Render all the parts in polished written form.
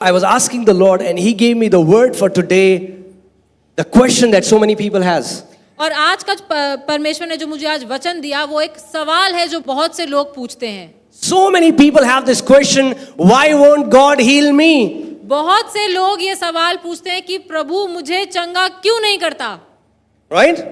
I was asking the Lord and He gave me the word for today, the question that so many people has. और आज का परमेश्वर ने जो मुझे आज वचन दिया वो एक सवाल है जो बहुत से लोग पूछते हैं. So many people have this question, why won't God heal me? बहुत से लोग ये सवाल पूछते हैं कि प्रभु मुझे चंगा क्यों नहीं करता. Right?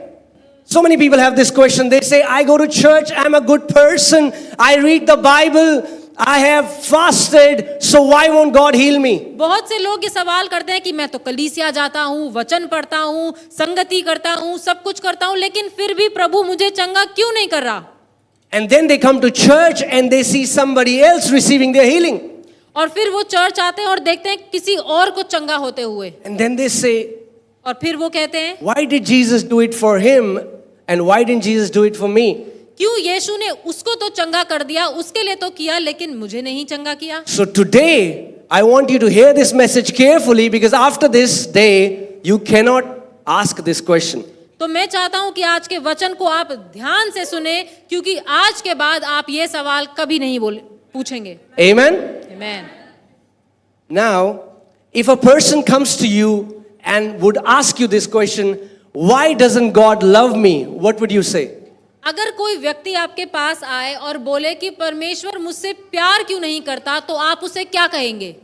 So many people have this question. They say, I go to church, I'm a good person, I read the Bible, I have fasted, so why won't God heal me? बहुत से लोग ये सवाल करते हैं कि मैं तो कलीसिया जाता हूँ, वचन पढ़ता हूँ, संगति करता हूँ, सब कुछ करता हूँ, लेकिन फिर भी प्रभु मुझे चंगा क्यों नहीं कर रहा. And then they come to church and they see somebody else receiving their healing. और फिर वो चर्च आते हैं और देखते हैं किसी और को चंगा होते हुए. And then they say, और फिर वो कहते हैं, why did Jesus do it for him and why didn't Jesus do it for me? क्यों यीशु ने उसको तो चंगा कर दिया, उसके लिए तो किया, लेकिन मुझे नहीं चंगा किया. So today, I want you to hear this message carefully because after this day, you cannot ask this question. तो मैं चाहता हूं कि आज के वचन को आप ध्यान से सुने, क्योंकि आज के बाद आप ये सवाल कभी नहीं पूछेंगे. Amen? Amen. Now, if a person comes to you and would ask you this question, why doesn't God love me? What would you say? अगर कोई व्यक्ति आपके पास आए और बोले कि परमेश्वर मुझसे प्यार क्यों नहीं करता, तो आप उसे क्या कहेंगे?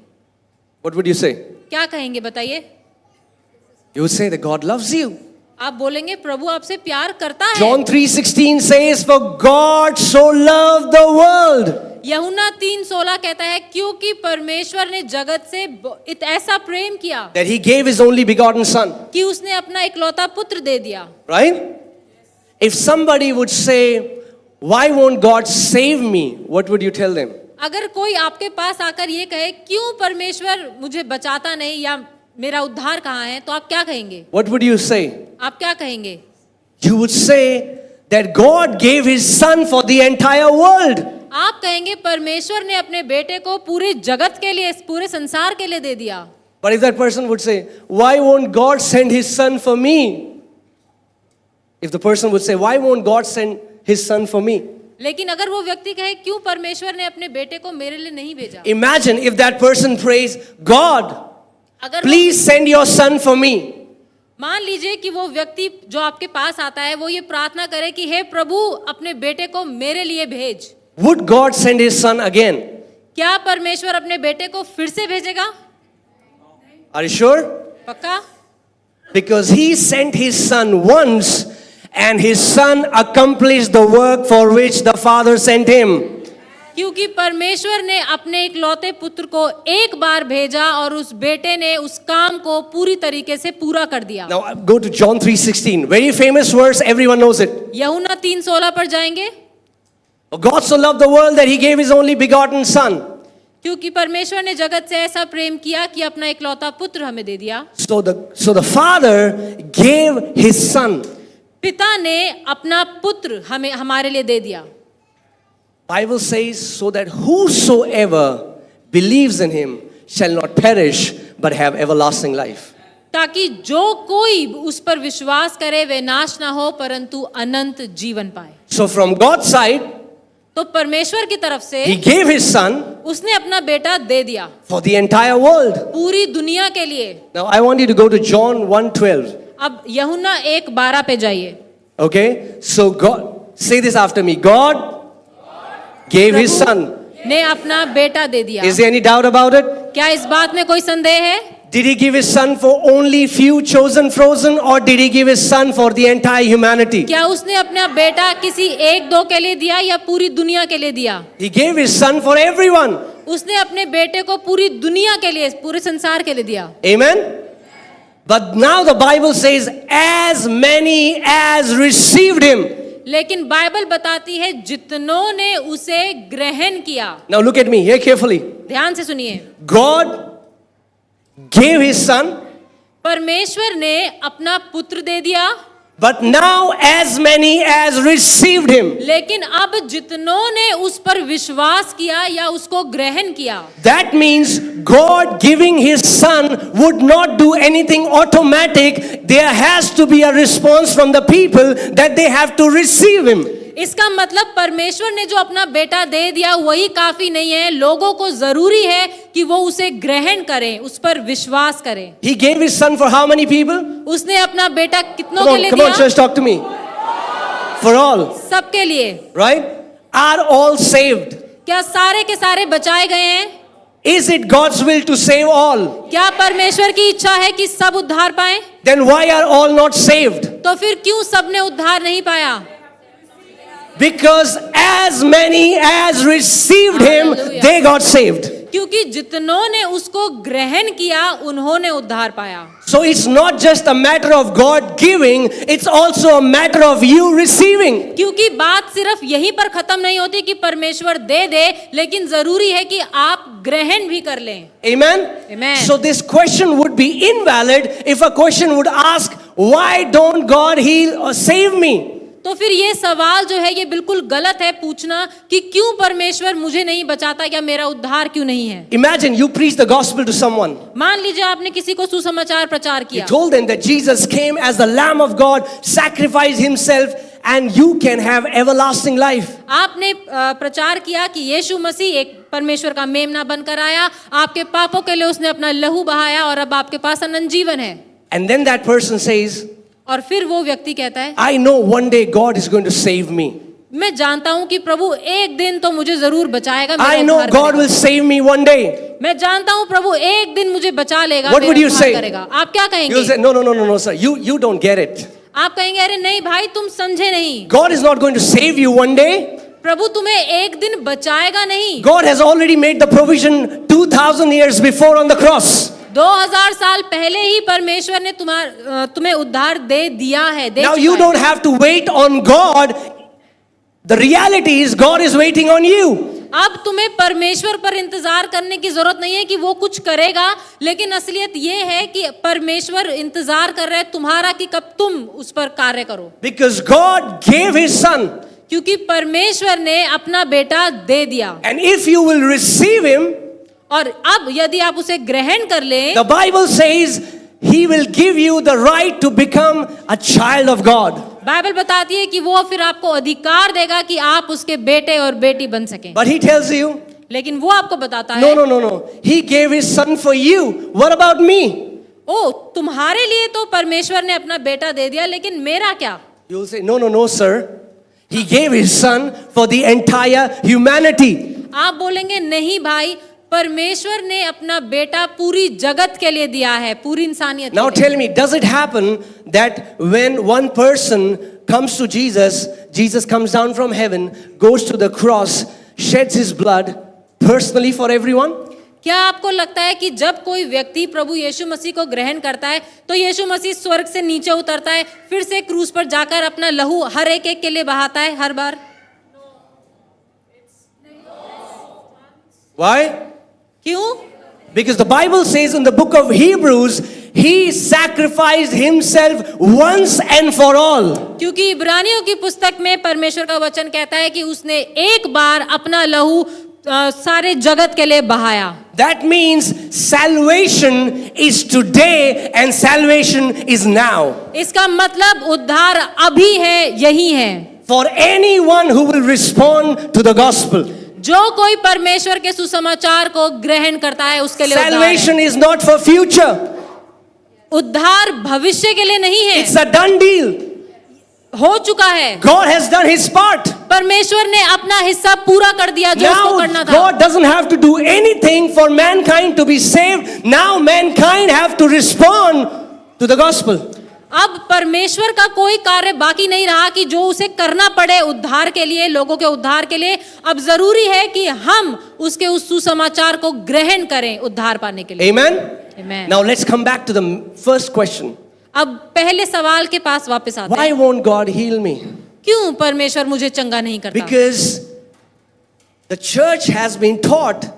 What would you say? क्या कहेंगे बताइए? You would say that God loves you. आप बोलेंगे प्रभु आपसे प्यार करता है. John 3:16 says, for God so loved the world. यूहन्ना 3:16 कहता है क्योंकि परमेश्वर ने जगत से ऐसा प्रेम किया That He gave His only begotten Son. कि उसने अपना इकलौता पुत्र दे दिया. Right? If somebody would say, why won't God save me? What would you tell them? अगर कोई आपके पास आकर ये कहे क्यों परमेश्वर मुझे बचाता नहीं या मेरा उद्धार कहाँ है, तो आप क्या कहेंगे? What would you say? आप क्या कहेंगे? You would say that God gave His Son for the entire world. आप कहेंगे परमेश्वर ने अपने बेटे को पूरे जगत के लिए, पूरे संसार के लिए दे दिया. But if that person would say, why won't God send His Son for me? If the person would say, why won't God send His Son for me? लेकिन अगर वो व्यक्ति कहे क्यों परमेश्वर ने अपने बेटे को मेरे लिए नहीं भेजा? Imagine if that person prays, God, अगर please send your Son for me. मान लीजिए कि वो व्यक्ति जो आपके पास आता है वो ये प्रार्थना करे कि हे प्रभु अपने बेटे को मेरे लिए भेज. Would God send His Son again? क्या परमेश्वर अपने बेटे को फिर से भेजेगा? Are you sure? पक्का? Because He sent His Son once and His Son accomplished the work for which the Father sent Him. क्योंकि परमेश्वर ने अपने इकलौते पुत्र को एक बार भेजा और उस बेटे ने उस काम को पूरी तरीके से पूरा कर दिया. Now go to John 3:16. Very famous verse, everyone knows it. यूहन्ना 3:16 पर जाएंगे. God so loved the world that He gave His only begotten Son. क्योंकि परमेश्वर ने जगत से ऐसा प्रेम किया कि अपना इकलौता पुत्र हमें दे दिया. So the Father gave His Son. पिता ने अपना पुत्र हमें हमारे लिए दे दिया. Bible says so that whosoever believes in Him shall not perish but have everlasting life. ताकि जो कोई उस पर विश्वास करे वे नाश ना हो परंतु अनंत जीवन पाए. So from God's side, तो परमेश्वर की तरफ से He gave His Son उसने अपना बेटा दे दिया for the entire world. पूरी दुनिया के लिए. Now I want you to go to John 1:12. अब यूहन्ना 1:12 पे जाइए. Okay? So God, say this after me. God gave His Son. ने अपना बेटा दे दिया. Is there any doubt about it? क्या इस बात में कोई संदेह है? Did He give His Son for only few chosen frozen or did He give His Son for the entire humanity? क्या उसने अपना बेटा किसी एक दो के लिए दिया या पूरी दुनिया के लिए दिया? He gave His Son for everyone. उसने अपने बेटे को पूरी दुनिया के लिए, पूरे संसार के लिए दिया. Amen? But now the Bible says, as many as received Him. लेकिन बाइबल बताती है जितनों ने उसे ग्रहण किया. Now look at me here carefully. ध्यान से सुनिए. God gave His Son. परमेश्वर ने अपना पुत्र दे दिया. But now as many as received Him. लेकिन अब जितनों ने उस पर विश्वास किया या उसको ग्रहण किया. That means God giving His Son would not do anything automatic. There has to be a response from the people that they have to receive Him. इसका मतलब परमेश्वर ने जो अपना बेटा दे दिया वही काफी नहीं है, लोगों को जरूरी है कि वो उसे ग्रहण करें, उस पर विश्वास करें। He gave his son for how many people? उसने अपना बेटा कितनों Come के on, लिए come on, दिया? church, talk to me. For all, सबके लिए। right? Are all saved? क्या सारे के सारे बचाए गए हैं? Is it God's will to save all? क्या परमेश्वर की इच्छा है कि सब उद्धार पाएं? Then why are all not saved? तो फिर क्यों सबने उद्धार नहीं पाया? Because as many as received him, Hallelujah. they got saved. क्योंकि जितनों ने उसको ग्रहण किया उन्होंने उद्धार पाया। So it's not just a matter of God giving, it's also a matter of you receiving. क्योंकि बात सिर्फ यहीं पर खत्म नहीं होती कि परमेश्वर दे दे, लेकिन जरूरी है कि आप ग्रहण भी कर लें। Amen? Amen. So this question would be invalid if a question would ask, why don't God heal or save me? तो फिर ये सवाल जो है ये बिल्कुल गलत है पूछना कि क्यों परमेश्वर मुझे नहीं बचाता या मेरा उद्धार क्यों नहीं है। Imagine you preach the gospel to someone. मान लीजिए आपने किसी को सुसमाचार प्रचार You किया, told them that Jesus came as the Lamb of God, sacrificed himself, and you can have everlasting life. आपने प्रचार किया कि यीशु मसीह एक परमेश्वर का मेमना बनकर आया, आपके पापों के लिए उसने अपना लहू बहाया और अब आपके पास अनंत जीवन है। And then that person says, और फिर वो व्यक्ति कहता है, I know one day God is going to save me. मैं जानता हूं कि प्रभु एक दिन तो मुझे जरूर बचाएगा, मेरा I know उद्धार God करेगा। will save me one day. मैं जानता हूं प्रभु एक दिन मुझे बचा लेगा, What मेरा would you उद्धार say? करेगा। आप क्या You'll say, कहेंगे? no, sir. You don't get it. आप कहेंगे अरे नहीं भाई तुम समझे नहीं, God is not going to save you one day. प्रभु तुम्हें एक दिन बचाएगा नहीं। God has already made the provision 2000 years before on the cross. 2000 साल पहले ही परमेश्वर ने तुम्हें उद्धार दे दिया है, दे Now चुका you है। don't have to wait on God. The reality is God is waiting on you. अब तुम्हें परमेश्वर पर इंतजार करने की जरूरत नहीं है कि वो कुछ करेगा, लेकिन असलियत ये है कि परमेश्वर इंतजार कर रहे हैं तुम्हारा कि कब तुम उस पर कार्य करो। Because God gave his son. क्योंकि परमेश्वर ने अपना बेटा दे दिया, And if you will receive him, और अब यदि आप उसे ग्रहण कर लें, the Bible says he will give you the right to become a child of God. Bible बताती है कि वो फिर आपको अधिकार देगा कि आप उसके बेटे और बेटी बन सकें। But he tells you, लेकिन वो आपको बताता no, है, no. He gave his son for you. What about me? ओ तुम्हारे लिए तो परमेश्वर ने अपना बेटा दे दिया, लेकिन मेरा क्या? You'll say, no, sir. He gave his son for the entire humanity. आप बोलेंगे नहीं भाई, परमेश्वर ने अपना बेटा पूरी जगत के लिए दिया है, पूरी इंसानियत Now के लिए। tell me, does it happen that when one person comes to Jesus, Jesus comes down from heaven, goes to the cross, sheds his blood personally for everyone? क्या आपको लगता है कि जब कोई व्यक्ति प्रभु यीशु मसीह को ग्रहण करता है तो यीशु मसीह स्वर्ग से नीचे उतरता है, फिर से क्रूस पर जाकर अपना लहू हर एक के लिए बहाता है हर बार? Why? क्यों? Because the Bible says in the book of Hebrews, he sacrificed himself once and for all. क्योंकि इब्रानियों की पुस्तक में परमेश्वर का वचन कहता है कि उसने एक बार अपना लहू सारे जगत के लिए बहाया। That means salvation is today and salvation is now. इसका मतलब उद्धार अभी है, यही है। For anyone who will respond to the gospel. जो कोई परमेश्वर के सुसमाचार को ग्रहण करता है उसके लिए उद्धार है। Salvation is not for future. उद्धार भविष्य के लिए नहीं है, It's a done deal. हो चुका है। God has done his part. परमेश्वर ने अपना हिस्सा पूरा कर दिया जो उसको Now करना था। God doesn't have to do anything for mankind to be saved. Now mankind have to respond to the gospel. अब परमेश्वर का कोई कार्य बाकी नहीं रहा कि जो उसे करना पड़े उद्धार के लिए, लोगों के उद्धार के लिए। अब जरूरी है कि हम उसके उस सुसमाचार को ग्रहण करें उद्धार पाने के लिए। Amen. Amen. Now let's come back to the first question. अब पहले सवाल के पास वापस आते Why हैं। won't God heal me? क्यों परमेश्वर मुझे चंगा नहीं करता? Because the church has been taught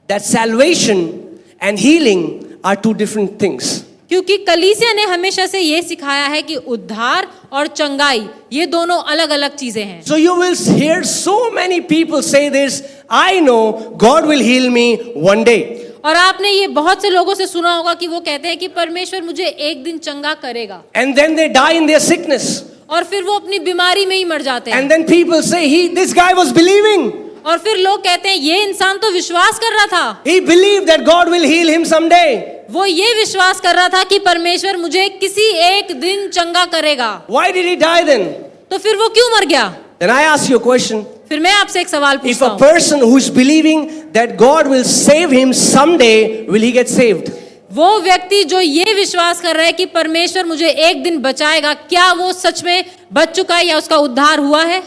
that salvation and healing are two different things. क्योंकि कलीसिया ने हमेशा से ये सिखाया है कि उद्धार और चंगाई ये दोनों अलग अलग चीजें हैं। So you will hear so many people say this, I know God will heal me one day. और आपने ये बहुत से लोगों से सुना होगा कि वो कहते हैं कि परमेश्वर मुझे एक दिन चंगा करेगा, And then they die in their sickness. और फिर वो अपनी बीमारी में ही मर जाते हैं। And then people say, this guy was believing. और फिर लोग कहते हैं ये इंसान तो विश्वास कर रहा था, He believed that God will heal him someday. वो ये विश्वास कर रहा था कि परमेश्वर मुझे किसी एक दिन चंगा करेगा। Why did he die then? तो फिर वो क्यों मर गया? Then I ask you a question. फिर मैं आपसे एक सवाल If पूछता a हूँ, person who is believing that God will save him someday, will he get saved? वो व्यक्ति जो ये विश्वास कर रहा है कि परमेश्वर मुझे एक दिन बचाएगा, क्या वो सच में बच चुका है या उसका उद्धार हुआ है?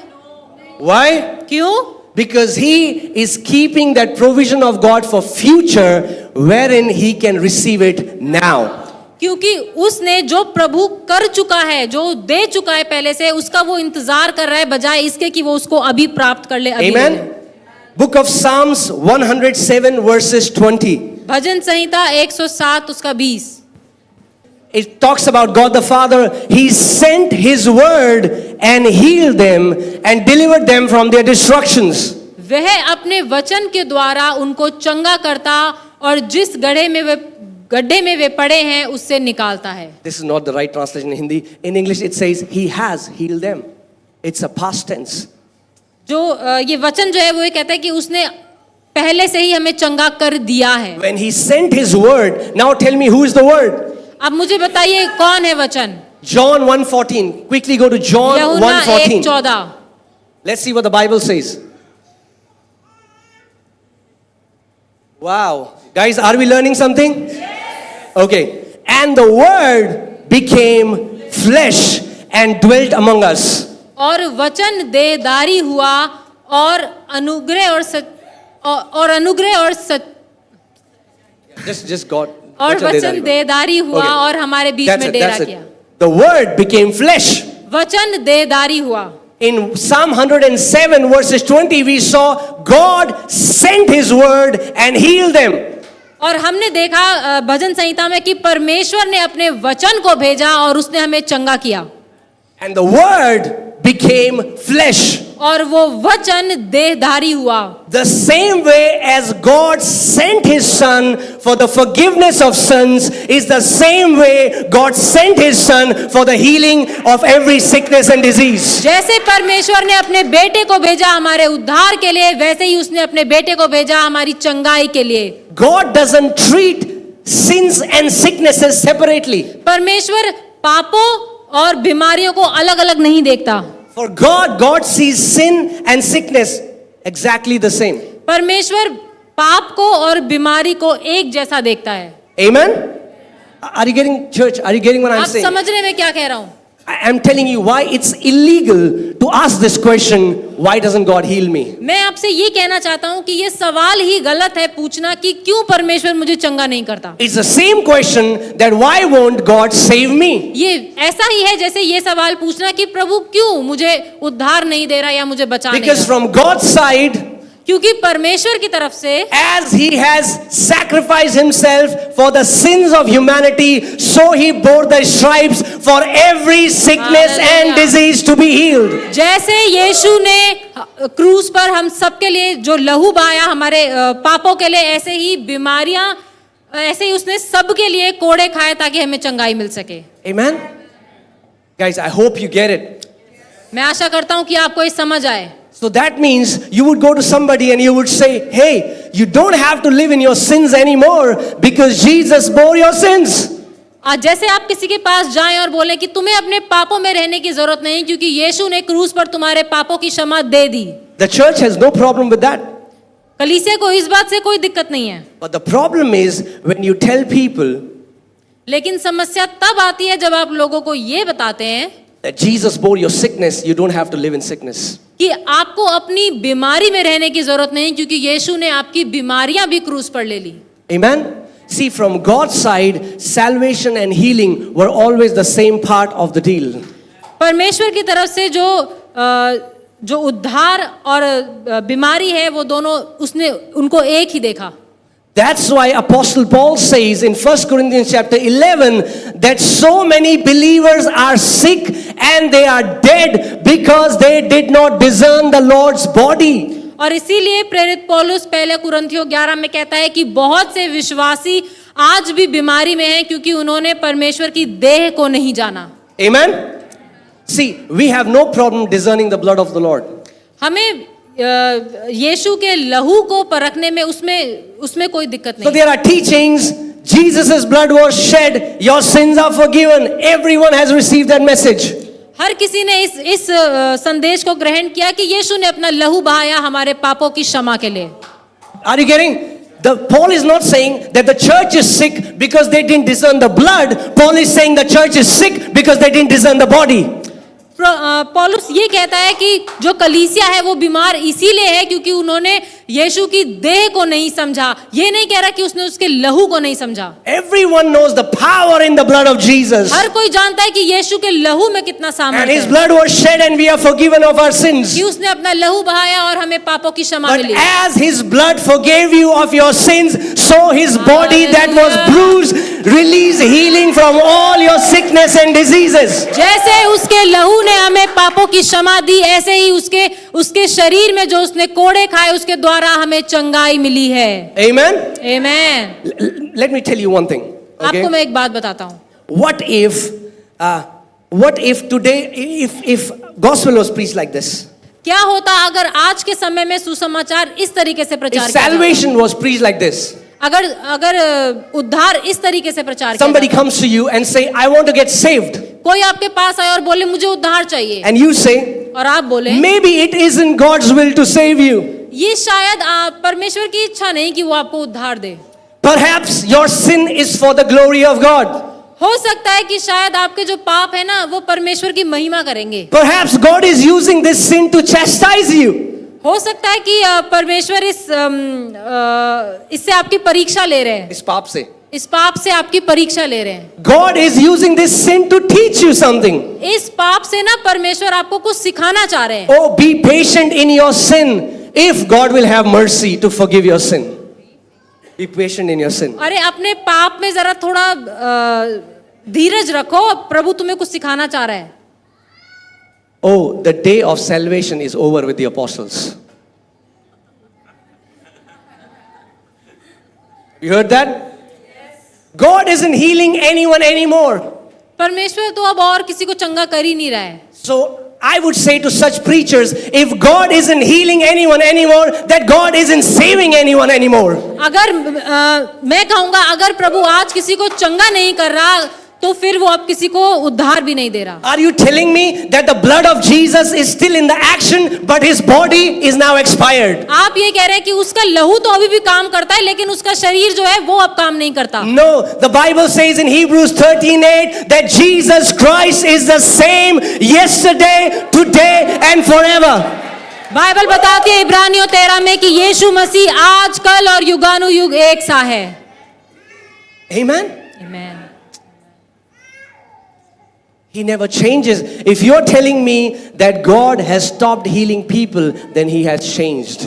Why? क्यों? Because he is keeping that provision of God for future wherein he can receive it now. क्योंकि उसने जो प्रभु कर चुका है, जो दे चुका है पहले से, उसका वो इंतजार कर रहा है बजाय इसके कि वो उसको अभी प्राप्त कर ले। अभी ले Amen. ले। Book of Psalms 107 verses 20. भजन संहिता 107 उसका 20। It talks about God the Father. He sent His word and healed them and delivered them from their destructions. वह अपने वचन के द्वारा उनको चंगा करता और जिस गड्ढे में वे पड़े हैं उससे निकालता है। This is not the right translation in Hindi. In English it says He has healed them. It's a past tense. जो ये वचन जो है वो ये कहता है कि उसने पहले से ही हमें चंगा कर दिया है। When He sent His word, now tell me who is the word? अब मुझे बताइए कौन है वचन? John 1:14. Quickly go to John यूहन्ना 1:14. 1:14। Let's see what the Bible says. Wow. Guys, are we learning something? Yes. Okay. And the word became flesh and dwelt among us. और वचन देहधारी हुआ और अनुग्रह और सच Just God. और वचन देहधारी हुआ और हमारे बीच में डेरा किया। The word became flesh. वचन देहधारी हुआ। In Psalm 107 verses 20 we saw God sent His word and healed them. और हमने देखा भजन संहिता में कि परमेश्वर ने अपने वचन को भेजा और उसने हमें चंगा किया। And the word became flesh. और वो वचन देहधारी हुआ। The same way as God sent His Son for the forgiveness of sins is the same way God sent His Son for the healing of every sickness and disease. जैसे परमेश्वर ने अपने बेटे को भेजा हमारे उद्धार के लिए, वैसे ही उसने अपने बेटे को भेजा हमारी चंगाई के लिए। God doesn't treat sins and sicknesses separately. परमेश्वर पापों और बीमारियों को अलग अलग नहीं देखता। For God sees sin and sickness exactly the same. परमेश्वर पाप को और बीमारी को एक जैसा देखता है। Amen? Are you getting, church? Are you getting what I'm आप saying? समझ रहे हैं मैं क्या कह रहा हूँ? I'm telling you why it's illegal to ask this question, why doesn't God heal me? मैं आपसे ये कहना चाहता हूँ कि ये सवाल ही गलत है पूछना कि क्यों परमेश्वर मुझे चंगा नहीं करता। It's the same question that why won't God save me? ये ऐसा ही है जैसे ये सवाल पूछना कि प्रभु क्यों मुझे उद्धार नहीं दे रहा या मुझे बचा नहीं Because रहा। from God's side, क्योंकि परमेश्वर की तरफ से as He has sacrificed Himself for the sins of humanity, so He bore the stripes for every sickness and Hallelujah. disease to be healed. जैसे यीशु ने क्रूस पर हम सबके लिए जो लहू बहाया हमारे पापों के लिए, ऐसे ही बीमारियां, ऐसे ही उसने सबके लिए कोड़े खाए ताकि हमें चंगाई मिल सके। Amen? Guys, I hope you get it. मैं आशा करता हूं कि आपको ये समझ आए। So that means you would go to somebody and you would say, hey, you don't have to live in your sins anymore because Jesus bore your sins. आज जैसे आप किसी के पास जाएं और बोलें कि तुम्हें अपने पापों में रहने की जरूरत नहीं क्योंकि यीशु ने क्रूस पर तुम्हारे पापों की क्षमा दे दी। The church has no problem with that. कलीसिया को इस बात से कोई दिक्कत नहीं है। But the problem is when you tell people लेकिन समस्या तब आती है जब आप लोगों को ये बताते हैं that Jesus bore your sickness, you don't have to live in sickness. कि आपको अपनी बीमारी में रहने की जरूरत नहीं क्योंकि यीशु ने आपकी बीमारियां भी क्रूस पर ले ली। Amen? See, from God's side, salvation and healing were always the same part of the deal. परमेश्वर की तरफ से जो उद्धार और बीमारी है वो दोनों उसने उनको एक ही देखा। That's why Apostle Paul says in 1 Corinthians chapter 11 that so many believers are sick and they are dead because they did not discern the Lord's body. और इसीलिए प्रेरित पौलुस पहले कुरिन्थियों 11 में कहता है कि बहुत से विश्वासी आज भी बीमारी में हैं क्योंकि उन्होंने परमेश्वर की देह को नहीं जाना। Amen? See, we have no problem discerning the blood of the Lord. हमें यीशु के लहू को परखने में उसमें कोई दिक्कत So नहीं। there are teachings, Jesus' blood was shed, your sins are forgiven. Everyone has received that message. हर किसी ने इस संदेश को ग्रहण किया कि यीशु ने अपना लहू बहाया हमारे पापों की क्षमा के लिए। Are you getting? Paul is not saying that the church is sick because they didn't discern the blood. Paul is saying the church is sick because they didn't discern the body. पौलुस ये कहता है कि जो कलीसिया है वो बीमार इसीलिए है क्योंकि उन्होंने यीशु की देह को नहीं समझा। ये नहीं कह रहा कि उसने उसके लहू को नहीं समझा। Everyone knows the power in the blood of Jesus. हर कोई जानता है कि यीशु के लहू में कितना And सामर्थ्य his है blood was shed and we are forgiven of our sins. कि उसने अपना लहू बहाया और हमें पापों की क्षमा But milli. as his blood forgave you of your sins, so his body that was bruised released healing from all your sickness and diseases. जैसे उसके लहू ने हमें पापों की क्षमा दी, ऐसे ही उसके शरीर में जो उसने कोड़े खाए उसके द्वारा हमें चंगाई मिली है। Amen. Amen. Let me tell you one thing. Okay? आपको मैं एक बात बताता हूँ। What if today, if gospel was preached like this? क्या होता अगर आज के समय में सुसमाचार इस तरीके से If प्रचार किया जाता? salvation was preached like this? अगर उद्धार इस तरीके से प्रचार किया Somebody जाता, comes to you and say, I want to get saved. कोई आपके पास आए और बोले मुझे उद्धार चाहिए, And you say, और आप बोले maybe it isn't God's will to save you. ये शायद परमेश्वर की इच्छा नहीं कि वो आपको उद्धार दे। Perhaps your sin is for the glory of God. हो सकता है कि शायद आपके जो पाप है ना वो परमेश्वर की महिमा करेंगे। Perhaps God is using this sin to chastise you. हो सकता है कि परमेश्वर इससे आपकी परीक्षा ले रहे हैं, इस पाप से. इस पाप से आपकी परीक्षा ले रहे हैं। God is using this sin to teach you something. इस पाप से ना परमेश्वर आपको कुछ सिखाना चाह रहे हैं। Oh, be patient in your sin if God will have mercy to forgive your sin. Be patient in your sin. अरे अपने पाप में जरा थोड़ा धीरज रखो, प्रभु तुम्हें कुछ सिखाना चाह रहा है। Oh, the day of salvation is over with the apostles. You heard that? God isn't healing anyone anymore. परमेश्वर तो अब और किसी को चंगा कर ही नहीं रहा है। So I would say to such preachers, if God isn't healing anyone anymore, that God isn't saving anyone anymore. अगर मैं कहूँगा अगर प्रभु आज किसी को चंगा नहीं कर रहा तो फिर वो अब किसी को उद्धार भी नहीं दे रहा। Are you telling me that the blood of Jesus is still in the action, but his body is now expired? आप ये कह रहे हैं कि उसका लहू तो अभी भी काम करता है लेकिन उसका शरीर जो है वो अब काम नहीं करता। No, the Bible says in Hebrews 13:8 that Jesus Christ is the same yesterday, today and forever. Bible बताती है इब्रानियों 13 में कि यीशु मसीह आज कल और युगानुयुग एक सा है। Amen. आमीन। He never changes. If you're telling me that God has stopped healing people, then he has changed.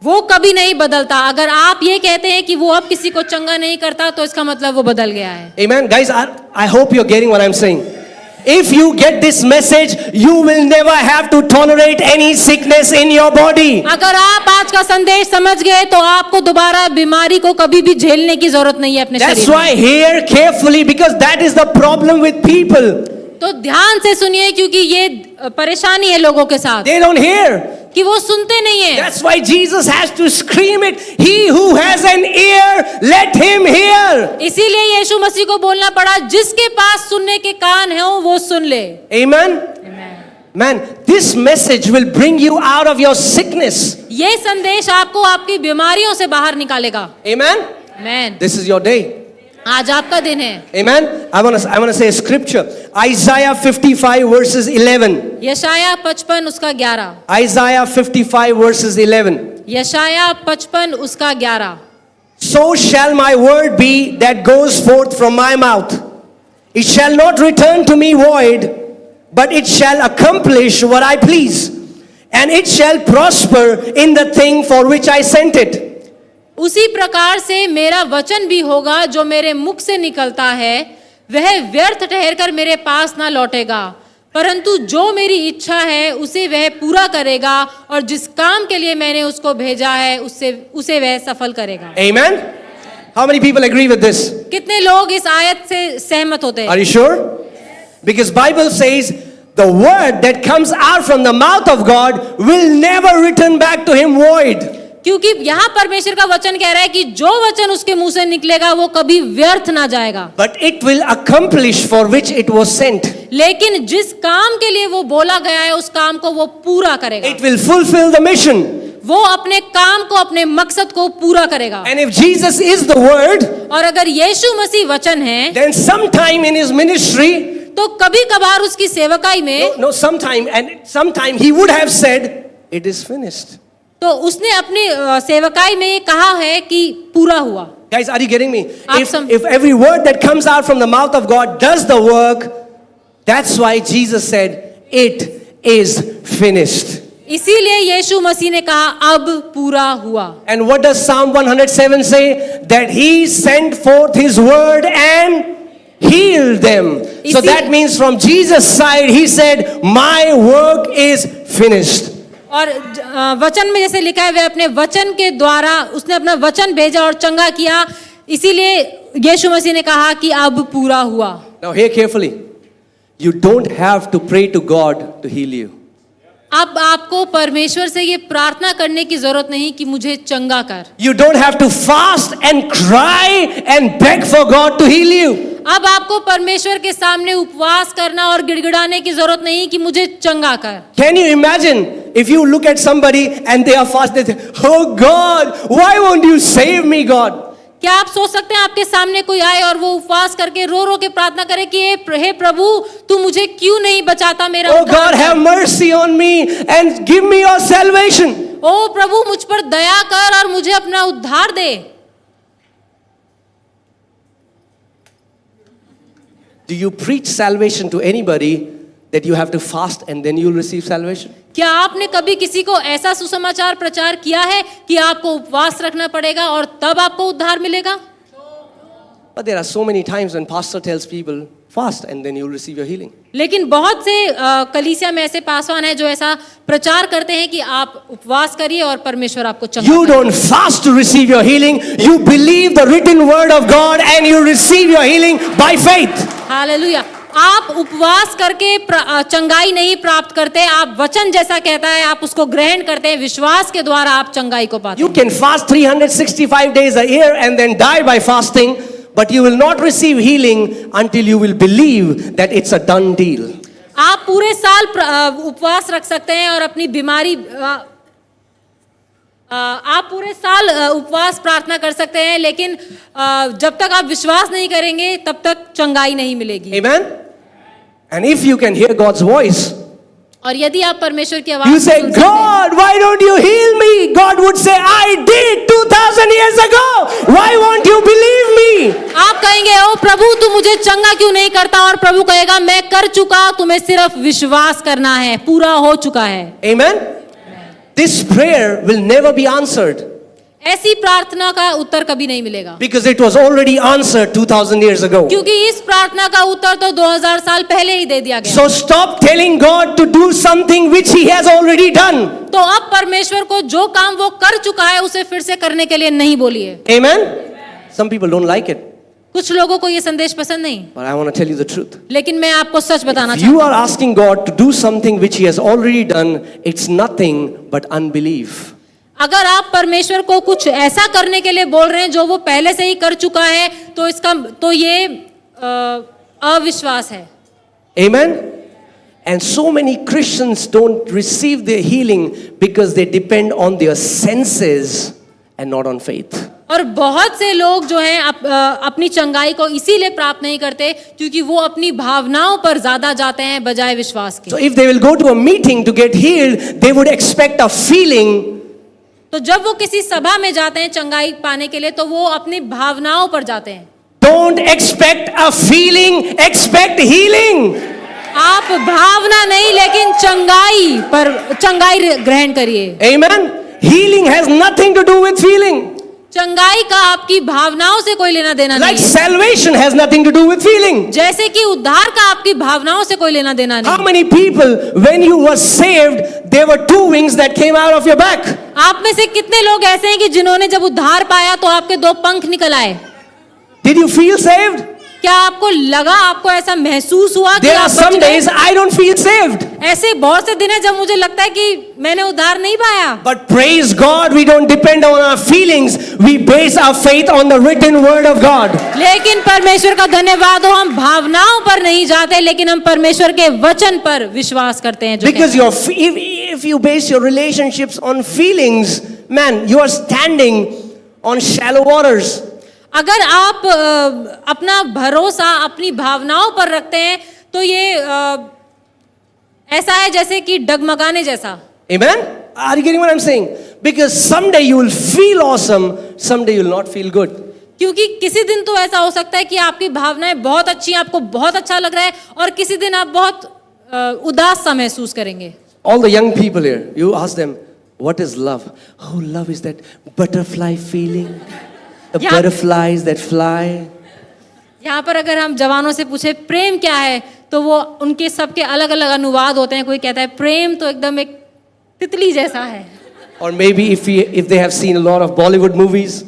वो कभी नहीं बदलता। अगर आप ये कहते हैं कि वो अब किसी को चंगा नहीं करता तो इसका मतलब वो बदल गया है। Amen. Guys, I hope you're getting what I'm saying. If you get this message, you will never have to tolerate any sickness in your body. अगर आप आज का संदेश समझ गए तो आपको दोबारा बीमारी को कभी भी झेलने की जरूरत नहीं है अपने That's शरीर में। why hear carefully, because that is the problem with people. तो ध्यान से सुनिए क्योंकि ये परेशानी है लोगों के साथ They don't hear. कि वो सुनते नहीं है। That's why Jesus has to scream it. He who has an ear, let him hear. इसीलिए यीशु मसीह को बोलना पड़ा, जिसके पास सुनने के कान हैं वो सुन ले। Amen. Man, this message will bring you out of your sickness. ये संदेश आपको आपकी बीमारियों से बाहर निकालेगा। Amen. आमीन। This is your day. आज आपका दिन है। Amen. I want to say a scripture. Isaiah 55 verses 11. यशाया 55 उसका 11। Isaiah 55 verses 11. यशाया 55 उसका 11। So shall my word be that goes forth from my mouth. It shall not return to me void, but it shall accomplish what I please, and it shall prosper in the thing for which I sent it. उसी प्रकार से मेरा वचन भी होगा जो मेरे मुख से निकलता है, वह व्यर्थ ठहरकर मेरे पास ना लौटेगा, परंतु जो मेरी इच्छा है उसे वह पूरा करेगा, और जिस काम के लिए मैंने उसको भेजा है उसे वह सफल करेगा। Amen. How many people agree with this? कितने लोग इस आयत से सहमत होते हैं? Are you sure? Because Bible says the word that comes out from the mouth of God will never return back to him void. क्योंकि यहाँ परमेश्वर का वचन कह रहा है कि जो वचन उसके मुंह से निकलेगा वो कभी व्यर्थ ना जाएगा, But it will accomplish for which it was sent. लेकिन जिस काम के लिए वो बोला गया है उस काम को वो पूरा करेगा। It will fulfill the mission. वो अपने काम को, अपने मकसद को पूरा करेगा। And if Jesus is the word, और अगर यीशु मसीह वचन है, then sometime in his ministry, तो कभी कभार उसकी सेवकाई में sometime he would have said, it is finished. तो उसने अपनी सेवकाई में कहा है कि पूरा हुआ। Guys, are you getting me? आप If every word that comes out from the mouth of God does the work, that's why Jesus said, it is finished. इसीलिए यीशु मसीह ने कहा अब पूरा हुआ। And what does Psalm 107 say? That he sent forth his word and healed them. So that means from Jesus' side, he said, my work is finished. और वचन में जैसे लिखा है, वे अपने वचन के द्वारा उसने अपना वचन भेजा और चंगा किया, इसीलिए यीशु मसीह ने कहा कि अब पूरा हुआ। Now hear carefully. You don't have to pray to God to heal you. अब आपको परमेश्वर से ये प्रार्थना करने की जरूरत नहीं कि मुझे चंगा कर। You don't have to fast and cry and beg for God to heal you. अब आपको परमेश्वर के सामने उपवास करना और गिड़गिड़ाने की जरूरत नहीं कि मुझे चंगा कर। Can you imagine if you look at somebody and they are fasting, they say, oh God, why won't you save me, God? क्या आप सोच सकते हैं आपके सामने कोई आए और वो उपवास करके रो रो के प्रार्थना करे कि हे प्रभु तू मुझे क्यों नहीं बचाता, मेरा Oh God, have mercy on me and give me your salvation. ओ प्रभु मुझ पर दया कर और मुझे अपना उद्धार दे। Do you preach salvation to anybody that you have to fast and then you'll receive salvation? क्या आपने कभी किसी को ऐसा सुसमाचार प्रचार किया है कि आपको उपवास रखना पड़ेगा और तब आपको उद्धार मिलेगा? But there are so many times when pastor tells people fast and then you'll receive your healing. लेकिन बहुत से कलीसिया में ऐसे पासवान हैं जो ऐसा प्रचार करते हैं कि आप उपवास करिए और परमेश्वर आपको चंगा You don't fast to receive your healing. You believe the written word of God and you receive your healing by faith. Hallelujah. आप उपवास करके चंगाई नहीं प्राप्त करते, आप वचन जैसा कहता है आप उसको ग्रहण करते हैं, विश्वास के द्वारा आप चंगाई को पाते हैं। You can fast 365 days a year and then die by fasting, but you will not receive healing until you will believe that it's a done deal. आप पूरे साल उपवास रख सकते हैं और अपनी बीमारी आप पूरे साल उपवास प्रार्थना कर सकते हैं, लेकिन जब तक आप विश्वास नहीं करेंगे तब तक चंगाई नहीं मिलेगी। Amen? And if you can hear God's voice, और यदि आप परमेश्वर की आवाज you say, सुन सकते हैं, God, why don't you heal me? God would say, I did 2000 years ago. Why won't you believe me? आप कहेंगे ओ प्रभु तू मुझे चंगा क्यों नहीं करता, और प्रभु कहेगा मैं कर चुका, तुम्हें सिर्फ विश्वास करना है, पूरा हो चुका है। Amen? This prayer will never be answered ऐसी प्रार्थना का उत्तर कभी नहीं मिलेगा, because it was already answered 2000 years ago. क्योंकि इस प्रार्थना का उत्तर तो 2000 साल पहले ही दे दिया गया। So stop telling God to do something which he has already done. तो अब परमेश्वर को जो काम वो कर चुका है उसे फिर से करने के लिए नहीं बोलिए। Amen? Some people don't like it, कुछ लोगों को ये संदेश पसंद नहीं, but I want to tell you the truth. लेकिन मैं आपको सच बताना If चाहता you हूँ, are asking God to do something which he has already done, it's nothing but unbelief. अगर आप परमेश्वर को कुछ ऐसा करने के लिए बोल रहे हैं जो वो पहले से ही कर चुका है, तो ये अविश्वास है। Amen? And so many Christians don't receive their healing because they depend on their senses and not on faith. और बहुत से लोग जो हैं अपनी चंगाई को इसीलिए प्राप्त नहीं करते क्योंकि वो अपनी भावनाओं पर ज्यादा जाते हैं बजाय विश्वास के। So if they will go to a meeting to get healed, they would expect a feeling. तो जब वो किसी सभा में जाते हैं चंगाई पाने के लिए तो वो अपनी भावनाओं पर जाते हैं। Don't expect a feeling, expect healing. आप भावना नहीं लेकिन चंगाई ग्रहण करिए। Amen? Healing has nothing to do with feeling. चंगाई का आपकी भावनाओं से कोई लेना देना Like नहीं है। salvation has nothing to do with feeling. जैसे कि उद्धार का आपकी भावनाओं से कोई लेना देना How नहीं। many people, when you were saved, there were 2 wings that came out of your back? आप में से कितने लोग ऐसे हैं कि जिन्होंने जब उद्धार पाया तो आपके 2 पंख निकल आए? Did you feel saved? क्या आपको लगा, आपको ऐसा महसूस हुआ कि There are आप बच some गए? days I don't feel saved. ऐसे बहुत से दिन है जब मुझे लगता है कि मैंने उद्धार नहीं पाया। But praise God, we don't depend on our feelings. We base our faith on the written word of God. लेकिन परमेश्वर का धन्यवाद हो, हम भावनाओं पर नहीं जाते, लेकिन हम परमेश्वर के वचन पर विश्वास करते हैं। जो Because if you base your relationships on feelings, man, you are standing on shallow waters. अगर आप अपना भरोसा अपनी भावनाओं पर रखते हैं तो ये ऐसा है जैसे कि डगमगाने जैसा। Amen? Are you getting what I'm saying? Because someday you will feel awesome, someday you will not feel good. क्योंकि किसी दिन तो ऐसा हो सकता है कि आपकी भावनाएं बहुत अच्छी हैं, आपको बहुत अच्छा लग रहा है, और किसी दिन आप बहुत उदास सा महसूस करेंगे। All the young people here, you ask them, what is love? Oh, love is that butterfly feeling. The Yeah. butterflies that fly. यहाँ पर अगर हम जवानों से पूछे प्रेम क्या है, तो वो उनके सबके अलग अलग अनुवाद होते हैं। कोई कहता है प्रेम तो एकदम एक तितली जैसा है, Or maybe if they have seen a lot of Bollywood movies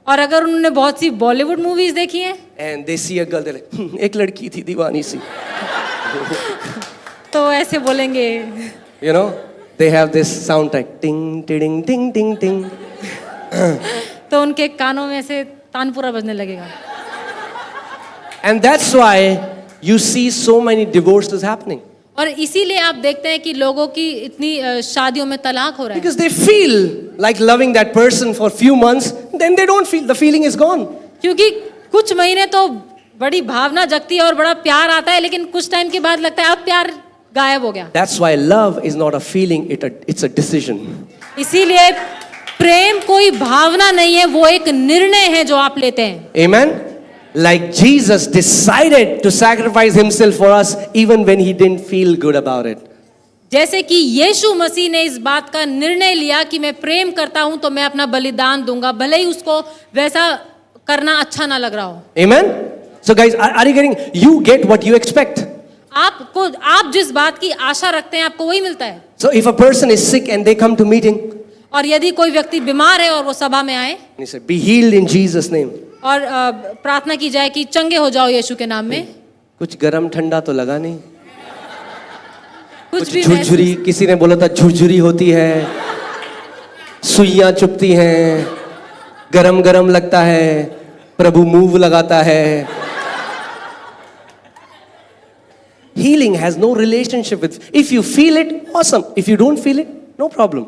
और अगर उन्होंने बहुत सी बॉलीवुड मूवीज देखी हैं and they see a girl, they're like, एक लड़की थी दीवानी सी. तो ऐसे बोलेंगे। You know, they have this sound like ting, ting, ting, ting, ting. तो उनके कानों में ऐसे तानपुरा बजने लगेगा। And that's why you see so many divorces happening. और इसीलिए आप देखते हैं कि लोगों की इतनी शादियों में तलाक हो रहा है, Because they feel like loving that person for a few months, then they don't feel, the feeling is gone. क्योंकि कुछ महीने तो बड़ी भावना जगती है और बड़ा प्यार आता है, लेकिन कुछ टाइम के बाद लगता है अब प्यार गायब हो गया। That's why love is not a feeling, it's a decision. इसीलिए प्रेम कोई भावना नहीं है, वो एक निर्णय है जो आप लेते हैं। Amen? Like Jesus decided to sacrifice himself for us even when he didn't feel good about it. जैसे कि यीशु मसीह ने इस बात का निर्णय लिया कि मैं प्रेम करता हूं तो मैं अपना बलिदान दूंगा, भले ही उसको वैसा करना अच्छा ना लग रहा हो। Amen? So guys, are you getting, you get what you expect. आप जिस बात की आशा रखते हैं आपको वही मिलता है। So if a person is sick and they come to meeting, और यदि कोई व्यक्ति बीमार है और वो सभा में आए he said, be healed in Jesus' name. और प्रार्थना की जाए कि चंगे हो जाओ यीशु के नाम में, कुछ गरम ठंडा तो लगा नहीं, कुछ भी झुरझुरी, किसी ने बोला था झुरझुरी होती है, सुइयां चुभती हैं, गरम गरम लगता है, प्रभु मूव लगाता है. Healing has no relationship with, if you feel it, awesome. If you don't feel it, no problem.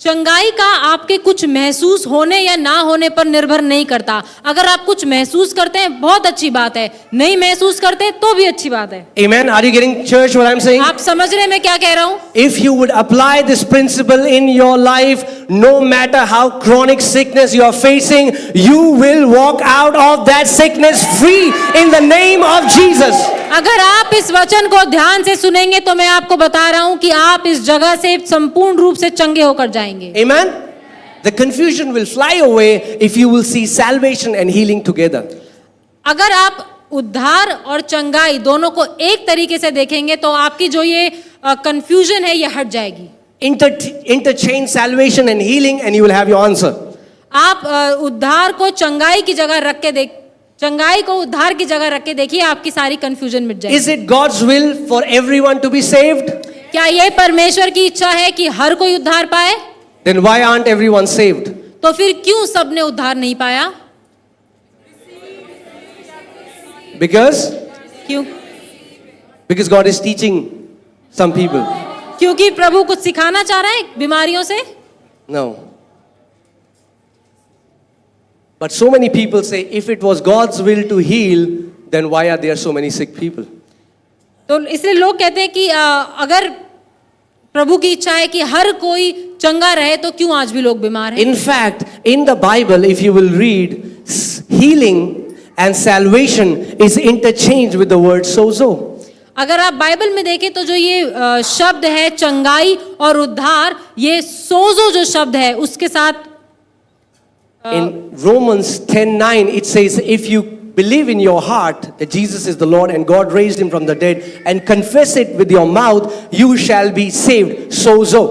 चंगाई का आपके कुछ महसूस होने या ना होने पर निर्भर नहीं करता। अगर आप कुछ महसूस करते हैं बहुत अच्छी बात है, नहीं महसूस करते तो भी अच्छी बात है। Amen. Are you getting, church, what I'm saying? आप समझ रहे हैं मैं क्या कह रहा हूँ? If you would apply this principle in your life, no matter how chronic sickness you are facing, you will walk out of that sickness free in the name of Jesus. अगर आप इस वचन को ध्यान से सुनेंगे तो मैं आपको बता रहा हूं कि आप इस जगह से संपूर्ण रूप से चंगे होकर जाएंगे। Amen. The confusion will fly away if you will see salvation and healing together. अगर आप उद्धार और चंगाई दोनों को एक तरीके से देखेंगे तो आपकी जो ये कंफ्यूजन है ये हट जाएगी। Interchange salvation and healing and you will have your answer. आप उद्धार को चंगाई की जगह रख के चंगाई को उद्धार की जगह रख के देखिए, आपकी सारी कंफ्यूजन मिट जाएगी। Is it God's will for everyone to be saved? क्या ये परमेश्वर की इच्छा है कि हर कोई उद्धार पाए? Then why aren't everyone saved? तो फिर क्यों सबने उद्धार नहीं पाया? क्यों? Because God is teaching some people. क्योंकि प्रभु कुछ सिखाना चाह रहा है बीमारियों से? No. But so many people say, if it was God's will to heal, then why are there so many sick people? तो इसलिए लोग कहते हैं कि अगर प्रभु की इच्छा है कि हर कोई चंगा रहे तो क्यों आज भी लोग बीमार हैं? In fact, in the Bible, if you will read, healing and salvation is interchanged with the word sozo. अगर आप बाइबल में देखें तो जो ये शब्द है चंगाई और उद्धार, ये सोजो जो शब्द है उसके साथ In Romans 10:9, it says, if you believe in your heart that Jesus is the Lord and God raised him from the dead and confess it with your mouth, you shall be saved. Sozo.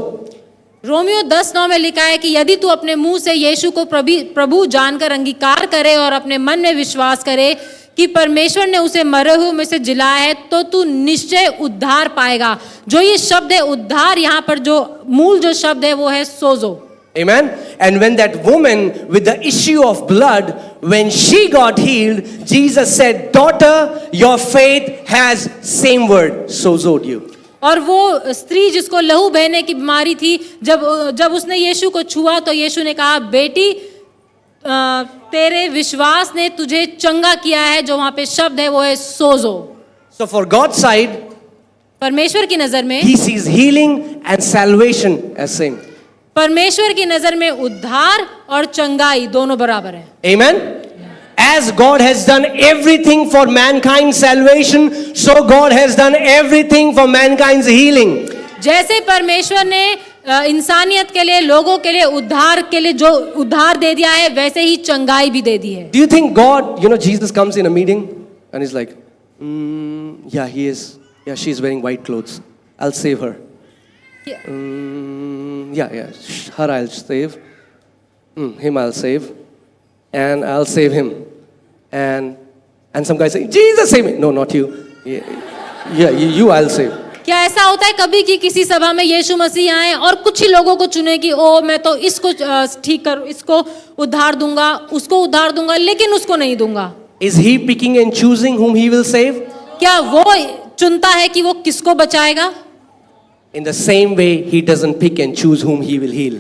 Romeo 10:9 में लिखा है कि यदि तू अपने मुंह से यीशु को प्रभु जानकर अंगीकार करे और अपने मन में विश्वास करे कि परमेश्वर ने उसे मरे हुए में से जिलाया है, तो तू निश्चय उद्धार पाएगा। जो ये शब्द है उद्धार, यहाँ पर जो मूल जो शब्द है वो है सोजो। Amen. And when that woman with the issue of blood, when she got healed, Jesus said, "Daughter, your faith has," same word, sozoed you. और वो स्त्री जिसको लहू बहने की बीमारी थी, जब उसने यीशु को छुआ तो यीशु ने कहा, बेटी तेरे विश्वास ने तुझे चंगा किया है। जो वहां पे शब्द है वो है सोजो। So for God's side, परमेश्वर की नजर में, He sees healing and salvation as same. परमेश्वर की नजर में उद्धार और चंगाई दोनों बराबर है। Amen. As God has done everything for mankind's salvation, so God has done everything for mankind's healing. जैसे परमेश्वर ने इंसानियत के लिए, लोगों के लिए, उद्धार के लिए जो उद्धार दे दिया है, वैसे ही चंगाई भी दे दी है। Do you think God, Jesus comes in a meeting and he's like, yeah, he is, yeah, she's wearing white clothes, I'll save her. Yeah, her I'll save, him I'll save, and I'll save him. And some guy say, Jesus save me. No, not you. Yeah, you I'll save. क्या ऐसा होता है कभी कि किसी सभा में यीशु मसीह आए और कुछ ही लोगों को चुने कि ओ मैं तो इसको ठीक करूं, इसको उद्धार दूंगा, उसको उद्धार दूंगा, लेकिन उसको नहीं दूंगा। Is he picking and choosing whom he will save? क्या वो चुनता है कि वो किसको बचाएगा? In the same way, he doesn't pick and choose whom he will heal.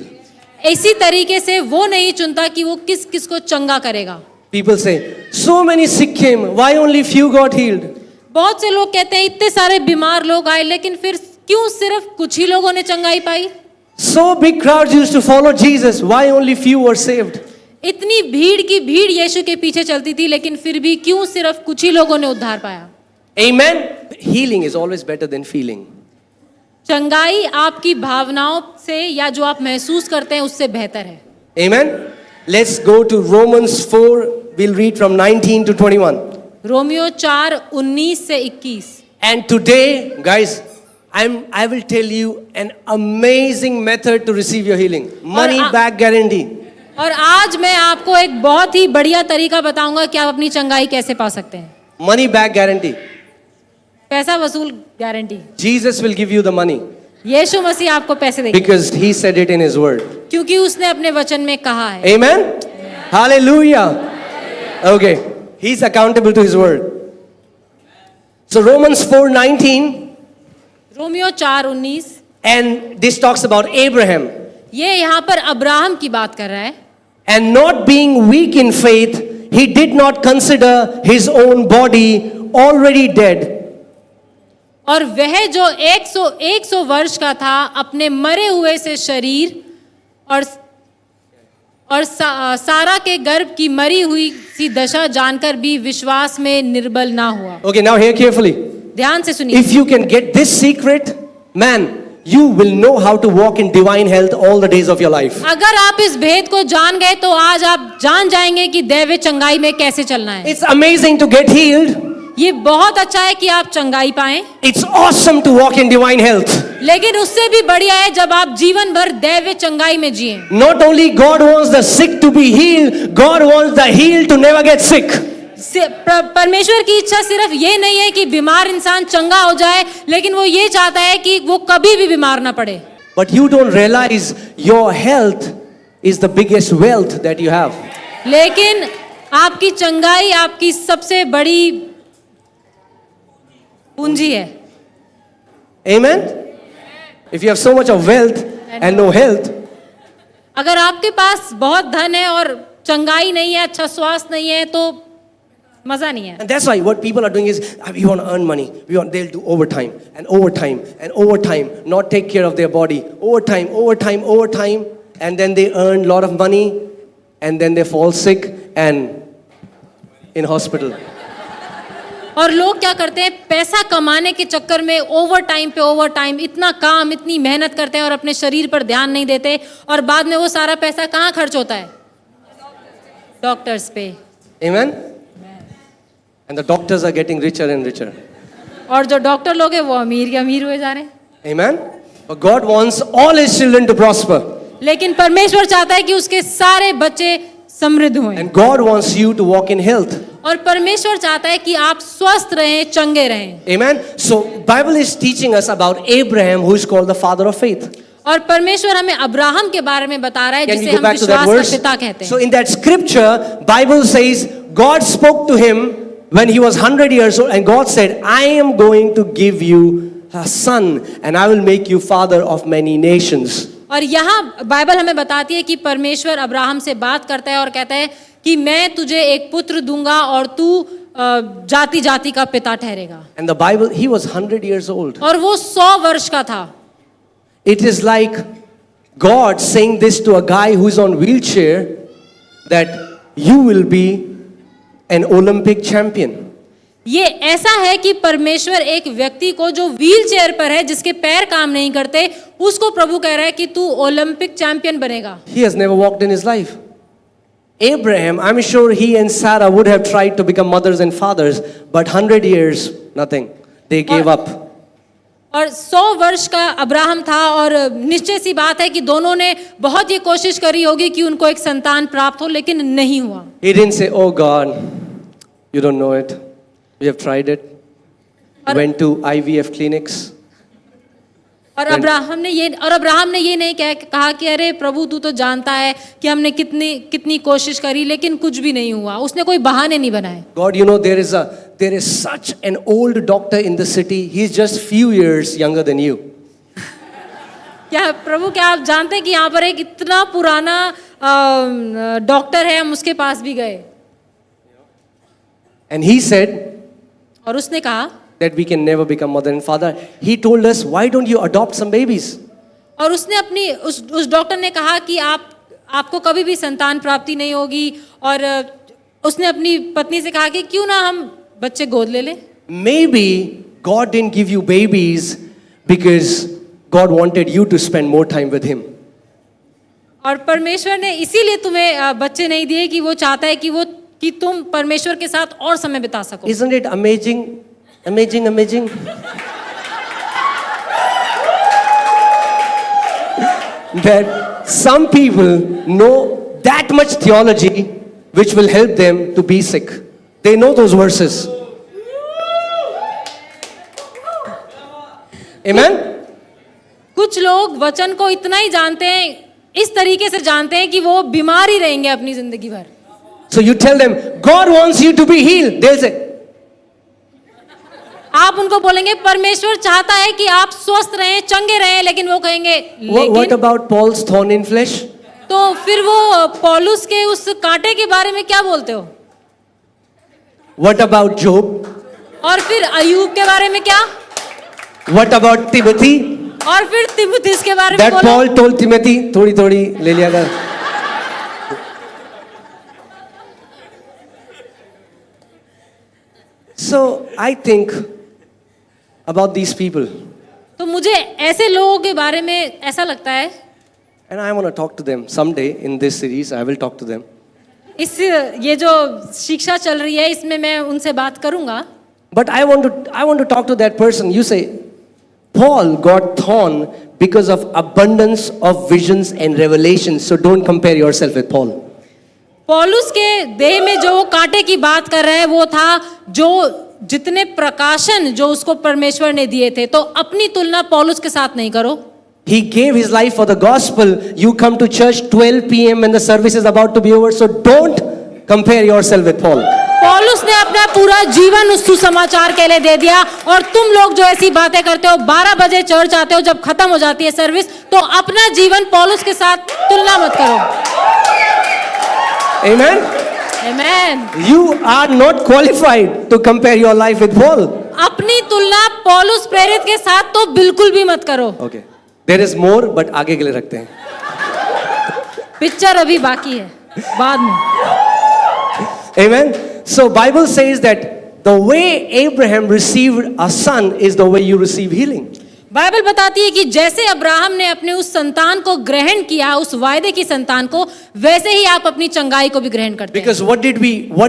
इसी तरीके से वो नहीं चुनता कि वो किस किस को चंगा करेगा। People say, so many sick came, why only few got healed? बहुत से लोग कहते हैं इतने सारे बीमार लोग आए, लेकिन फिर क्यों सिर्फ कुछ ही लोगों ने चंगाई पाई? So big crowds used to follow Jesus, why only few were saved? इतनी भीड़ की भीड़ यीशु के पीछे चलती थी, लेकिन फिर भी क्यों सिर्फ कुछ ही लोगों ने उद्धार पाया? Amen. Healing is always better than feeling. चंगाई आपकी भावनाओं से या जो आप महसूस करते हैं उससे बेहतर है। Amen. Let's go to Romans 4. We'll read from 19 to 21. Romeo 4:19 से 21। And today, guys, I will tell you an amazing method to receive your healing. Money back guarantee. और आज मैं आपको एक बहुत ही बढ़िया तरीका बताऊंगा कि आप अपनी चंगाई कैसे पा सकते हैं। Money back guarantee. पैसा वसूल guarantee. Jesus will give you the money. यीशु मसीह आपको पैसे देगा। Because he said it in his word. क्योंकि उसने अपने वचन में कहा है। Amen. Hallelujah. Okay. He's accountable to his word. So Romans 4:19. Romeo 4:19। And this talks about Abraham. ये यहाँ पर अब्राहम की बात कर रहा है। And not being weak in faith, he did not consider his own body already dead. और वह जो 100 वर्ष का था, अपने मरे हुए से शरीर और सारा के गर्भ की मरी हुई सी दशा जानकर भी विश्वास में निर्बल ना हुआ। Okay, now hear carefully. ध्यान से सुनिए। If you can get this secret, man, you will know how to walk in divine health all the days of your life. अगर आप इस भेद को जान गए तो आज आप जान जाएंगे कि दैवीय चंगाई में कैसे चलना है। It's amazing to get healed. ये बहुत अच्छा है कि आप चंगाई पाएं। It's awesome to walk in divine health. लेकिन उससे भी बढ़िया है जब आप जीवन भर दैवीय चंगाई में जिएं। Not only God wants the sick to be healed, God wants the healed to never get sick. परमेश्वर की इच्छा सिर्फ ये नहीं है कि बीमार इंसान चंगा हो जाए, लेकिन वो ये चाहता है कि वो कभी भी बीमार ना पड़े। But you don't realize your health is the biggest wealth that you have. लेकिन आपकी चंगाई आपकी सबसे बड़ी पूंजी है। Amen. If you have so much of wealth and no health, अगर आपके पास बहुत धन है और चंगाई नहीं है, अच्छा स्वास्थ्य नहीं है, तो मजा नहीं है। and that's why what people are doing is we want to earn money. They'll do overtime and overtime and overtime, not take care of their body. Overtime, and then they earn a lot of money, and then they fall sick and in hospital. और लोग क्या करते हैं, पैसा कमाने के चक्कर में ओवर टाइम इतना काम, इतनी मेहनत करते हैं और अपने शरीर पर ध्यान नहीं देते, और बाद में वो सारा पैसा कहाँ खर्च होता है? डॉक्टर्स पे। Amen. And the doctors are getting richer and richer. और जो डॉक्टर लोग हैं वो अमीर के अमीर हुए जा रहे हैं। Amen. But God wants all his children to prosper. लेकिन परमेश्वर चाहता है कि उसके सारे बच्चे समृद्ध हों। And God wants you to walk in health. और परमेश्वर चाहता है कि आप स्वस्थ रहें, चंगे रहें। Amen. So Bible is teaching us about Abraham, who is called the father of faith. और परमेश्वर हमें अब्राहम के बारे में बता रहा है Can जिसे you go हम back to that विश्वास का verse? पिता कहते So हैं। in that scripture, Bible says God spoke to him when he was 100 years old, and God said, "I am going to give you a son, and I will make you father of many nations." और यहाँ Bible हमें बताती है कि परमेश्वर Abraham से बात करता है और कहता है कि मैं तुझे एक पुत्र दूंगा और तू जाति जाति का पिता ठहरेगा। And the Bible, he was 100 years old. और वो 100 वर्ष का था। It is like God saying this to a guy who is on wheelchair, that you will be an Olympic champion. ये ऐसा है कि परमेश्वर एक व्यक्ति को जो व्हील चेयर पर है, जिसके पैर काम नहीं करते, उसको प्रभु कह रहा है कि तू ओलंपिक चैंपियन बनेगा। He has never walked in his life. Abraham, I'm sure he and Sarah would have tried to become mothers and fathers, but 100 years, nothing. They gave up. और 100 वर्ष का अब्राहम था और निश्चय सी बात है कि दोनों ने बहुत ये कोशिश करी होगी कि उनको एक संतान प्राप्त हो, लेकिन नहीं हुआ। He didn't say, "Oh God, you don't know it. We have tried it. Went to IVF clinics." और अब्राहम ने ये नहीं कहा कि अरे प्रभु तू तो जानता है कि हमने कितनी कोशिश करी लेकिन कुछ भी नहीं हुआ। उसने कोई बहाने नहीं बनाए। God, you know, there is such an old doctor in the city. He's just few years younger than you. क्या प्रभु, क्या आप जानते हैं कि यहाँ पर एक इतना पुराना डॉक्टर है, हम उसके पास भी गए। And he said और उसने कहा that we can never become mother and father. He told us, "Why don't you adopt some babies?" और उसने अपनी उस डॉक्टर ने कहा कि आपको कभी भी संतान प्राप्ति नहीं होगी, और उसने अपनी पत्नी से कहा कि क्यों ना हम बच्चे गोद ले लें। Maybe God didn't give you babies because God wanted you to spend more time with him. और परमेश्वर ने इसीलिए तुम्हें बच्चे नहीं दिए कि वो चाहता है कि तुम परमेश्वर के साथ और समय बिता सको। Isn't it amazing? Amazing. That some people know that much theology which will help them to be sick. They know those verses. Amen? कुछ लोग वचन को इतना ही जानते हैं, इस तरीके से जानते हैं कि वो बीमार ही रहेंगे अपनी जिंदगी भर। So you tell them, God wants you to be healed. They'll say, आप उनको बोलेंगे परमेश्वर चाहता है कि आप स्वस्थ रहें, चंगे रहें, लेकिन वो कहेंगे what लेकिन about Paul's thorn in flesh? तो फिर वो पौलुस के उस कांटे के बारे में क्या बोलते हो? What about Job? और फिर अय्यूब के बारे में क्या? What about Timothy? और फिर तिमुथियुस के बारे में That बोलो। Paul told Timothy, थोड़ी ले लिया कर। So I think about these people, तो मुझे ऐसे लोगों के बारे में ऐसा लगता है, and I want to talk to them someday in this series. I will talk to them. ये जो शिक्षा चल रही है इसमें मैं उनसे बात करूंगा। But I want to talk to that person. You say, Paul got thorn because of abundance of visions and revelations. So don't compare yourself with Paul. पौलुस के देह में जो वो कांटे की बात कर रहे हैं वो था जो जितने प्रकाशन जो उसको परमेश्वर ने दिए थे, तो अपनी तुलना पौलुस के साथ नहीं करो। He gave his life for the gospel. You come to church 12 p.m. when the service is about to be over. So don't compare yourself with Paul. पौलुस ने अपना पूरा जीवन उस सुसमाचार के लिए दे दिया, और तुम लोग जो ऐसी बातें करते हो 12 बजे चर्च आते हो, जब खत्म हो जाती है सर्विस, तो अपना जीवन पौलुस के साथ तुलना मत करो। Amen? Amen. You are not qualified to compare your life with Paul. अपनी तुलना पौलुस प्रेरित के साथ तो बिल्कुल भी मत करो। Okay. There is more, but आगे के लिए रखते हैं। पिक्चर अभी बाकी है, बाद में। Amen. So Bible says that the way Abraham received a son is the way you receive healing. Bible बताती है कि जैसे अब्राहम ने अपने उस संतान को ग्रहण किया, उस वायदे की संतान को, वैसे ही आप अपनी चंगाई को भी ग्रहण करते हैं। Because what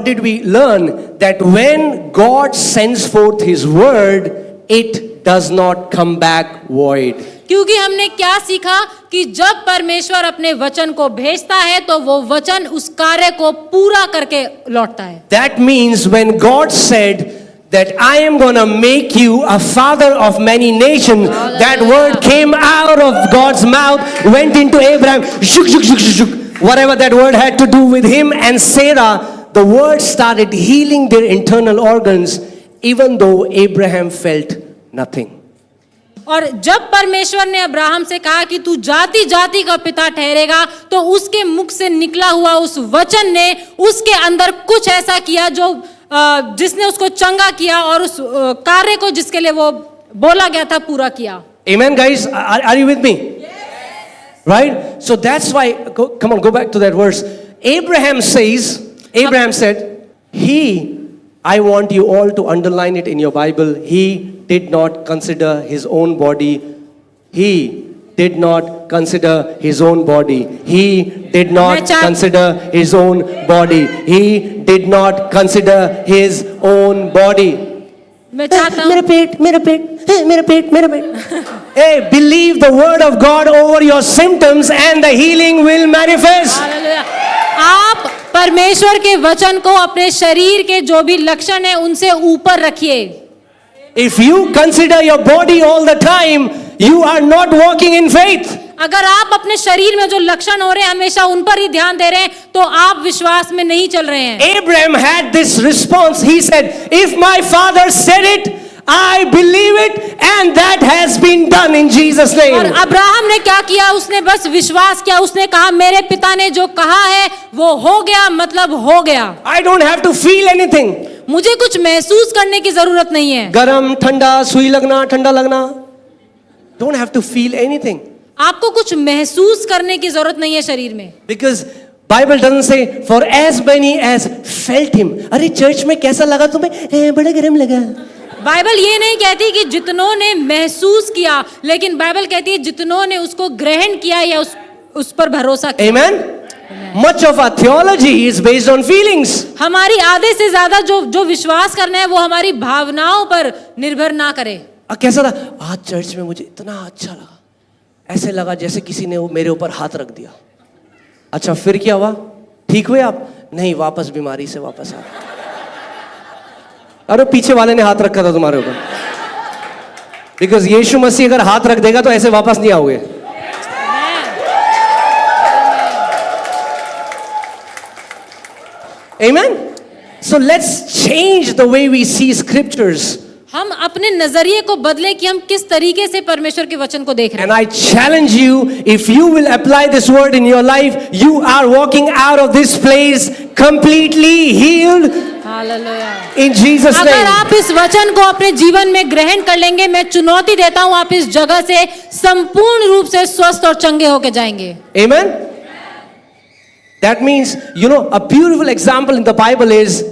did we learn? That when God sends forth His word, it does not come back void. क्योंकि हमने क्या सीखा कि जब परमेश्वर अपने वचन को भेजता है तो वो वचन उस कार्य को पूरा करके लौटता है। That means when God said that I am going to make you a father of many nations, that word came out of God's mouth, went into Abraham, shuk, shuk, shuk, shuk, shuk. Whatever that word had to do with him and Sarah, the word started healing their internal organs, even though Abraham felt nothing. और जब परमेश्वर ने Abraham से कहा कि तू जाति जाति का पिता ठहरेगा, तो उसके मुख से निकला हुआ उस वचन ने उसके अंदर कुछ ऐसा किया जो जिसने उसको चंगा किया और उस कार्य को जिसके लिए वो बोला गया था पूरा किया। Amen, guys. Are you with me? Yes. Right? So that's why, come on, go back to that verse. Abraham said, I want you all to underline it in your Bible. He did not consider his own body. He did not consider his own body. He did not consider his own body. He did not consider his own body. मैं चाहता हूँ मेरा पेट. Hey, believe the word of God over your symptoms and the healing will manifest. आप परमेश्वर के वचन को अपने शरीर के जो भी लक्षण है उनसे ऊपर रखिए। If you consider your body all the time, you are not walking in faith. अगर आप अपने शरीर में जो लक्षण हो रहे हैं हमेशा उन पर ही ध्यान दे रहे हैं तो आप विश्वास में नहीं चल रहे हैं। Abraham had this response. He said, if my father said it, I believe it, and that has been done in Jesus' name. और अब्राहम ने क्या किया, उसने बस विश्वास किया, उसने कहा मेरे पिता ने जो कहा है वो हो गया, मतलब हो गया। I don't have to feel anything. मुझे कुछ महसूस करने की जरूरत नहीं है। गरम ठंडा, सुई लगना, ठंडा लगना, don't have to feel anything. आपको कुछ महसूस करने की जरूरत नहीं है शरीर में। Because Bible doesn't say for as many as felt him. अरे चर्च में कैसा लगा तुम्हें? बड़ा गरम लगा। बाइबल ये नहीं कहती कि जितनों ने महसूस किया, लेकिन बाइबल कहती है जितनों ने उसको ग्रहण किया या उस पर भरोसा किया। Amen. Much of our theology is based on feelings. हमारी आधे से ज्यादा जो विश्वास करना है वो हमारी भावनाओं पर निर्भर ना करे। कैसा था आज चर्च में, मुझे इतना अच्छा लगा, ऐसे लगा जैसे किसी ने मेरे ऊपर हाथ रख दिया। अच्छा फिर क्या हुआ? ठीक हुए आप? नहीं, वापस बीमारी से वापस आ। अरे पीछे वाले ने हाथ रखा था तुम्हारे ऊपर। बिकॉज यीशु मसीह अगर हाथ रख देगा तो ऐसे वापस नहीं आओगे। Amen. So let's change the way we see scriptures. हम अपने नजरिए को बदले कि हम किस तरीके से परमेश्वर के वचन को देख रहे हैं। And I challenge you, if you will apply this word in your life, you are walking out of this place completely healed. Hallelujah. In Jesus' अगर name. आप इस वचन को अपने जीवन में ग्रहण कर लेंगे, मैं चुनौती देता हूं आप इस जगह से संपूर्ण रूप से स्वस्थ और चंगे होके जाएंगे। Amen. That means, a beautiful example in the Bible is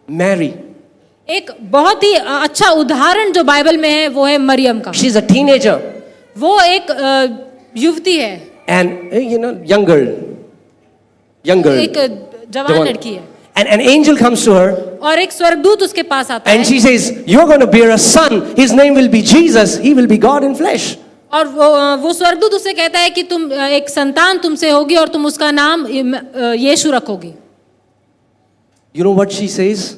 Mary. एक बहुत ही अच्छा उदाहरण जो बाइबल में है वो है मरियम का। She's a teenager. वो एक युवती है। And young girl. एक जवान लड़की है। And an angel comes to her. और एक स्वर्गदूत उसके पास आता है। And she says, you're going to bear a son. His name will be Jesus. He will be God in flesh. और वो स्वर्गदूत उससे कहता है कि तुम एक संतान तुमसे होगी और तुम उसका नाम यीशु रखोगी। You know what she says?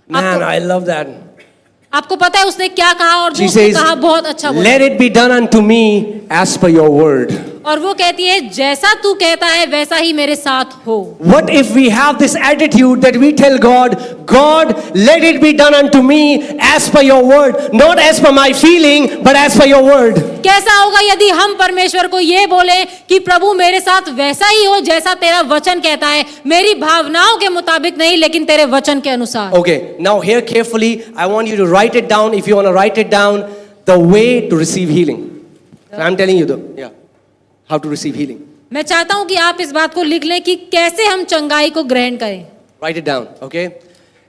Man, I love that. आपको पता है उसने क्या कहा? और जो She उसने says, कहा बहुत अच्छा बोला। let it be done unto me as per your word. और वो कहती है जैसा तू कहता है वैसा ही मेरे साथ हो। What if we have this attitude that we tell God, God, let it be done unto me as per your word, not as per my feeling, but as per your word. कैसा होगा यदि हम परमेश्वर को ये बोले कि प्रभु मेरे साथ वैसा ही हो जैसा तेरा वचन कहता है, मेरी भावनाओं के मुताबिक नहीं लेकिन तेरे वचन के अनुसार। Okay, now hear carefully. I want you to write it down. If you want to write it down, the way to receive healing. I'm telling you though. Yeah. How to receive healing. मैं चाहता हूं कि आप इस बात को लिख लें कि कैसे हम चंगाई को ग्रहण करें। Write it down, okay?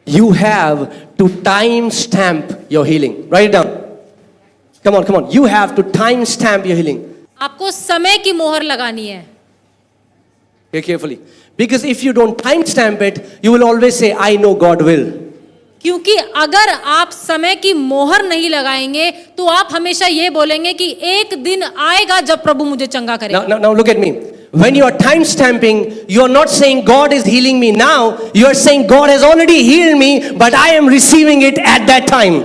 You have to time stamp your healing. Write it down. Come on. You have to time stamp your healing. आपको समय की मोहर लगानी है। Hear carefully. Because if you don't time stamp it, you will always say, I know God will. क्योंकि अगर आप समय की मोहर नहीं लगाएंगे तो आप हमेशा ये बोलेंगे कि एक दिन आएगा जब प्रभु मुझे चंगा करेगा। Now look at me. When you are time stamping, you are not saying God is healing me now. You are saying God has already healed me, but I am receiving it at that time.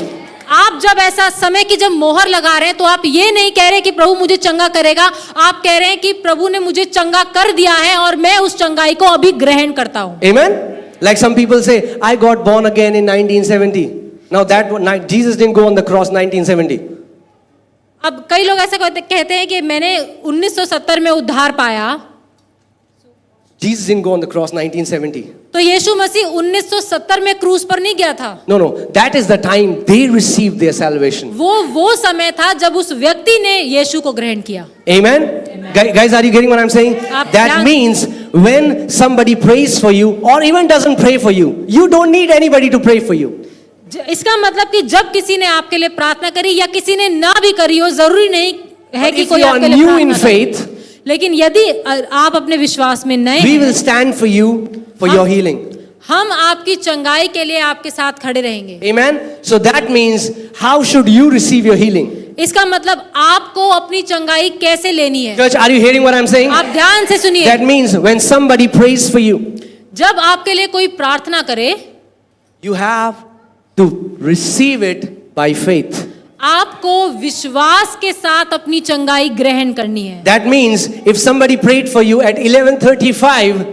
आप जब ऐसा समय की जब मोहर लगा रहे हैं तो आप ये नहीं कह रहे कि प्रभु मुझे चंगा करेगा, आप कह रहे हैं कि प्रभु ने मुझे चंगा कर दिया है और मैं उस चंगाई को अभी ग्रहण करता हूं। Amen. Like some people say, I got born again in 1970. Now that Jesus didn't go on the cross 1970. अब कई लोग ऐसा कहते हैं कि मैंने 1970 में उद्धार पाया। Jesus didn't go on the cross 1970. तो यीशु मसीह 1970 में क्रूस पर नहीं गया था। No, that is the time they received their salvation. वो समय था जब उस व्यक्ति ने यीशु को ग्रहण किया। Amen. Guys, are you getting what I'm saying? That means when somebody prays for you or even doesn't pray for you, you don't need anybody to pray for you. इसका मतलब कि जब किसी ने आपके लिए प्रार्थना करी या किसी ने ना भी करी हो, जरूरी नहीं है कि कोई आपके लिए प्रार्थना करे। लेकिन यदि आप अपने विश्वास में नए we will stand for you for your healing. हम आपकी चंगाई के लिए आपके साथ खड़े रहेंगे। Amen. So that means how should you receive your healing? इसका मतलब आपको अपनी चंगाई कैसे लेनी है। Church, are you hearing what I'm saying? आप ध्यान से सुनिए। That means when somebody prays for you, जब आपके लिए कोई प्रार्थना करे, you have to receive it by faith. आपको विश्वास के साथ अपनी चंगाई ग्रहण करनी है। That means if somebody prayed for you at 11:35,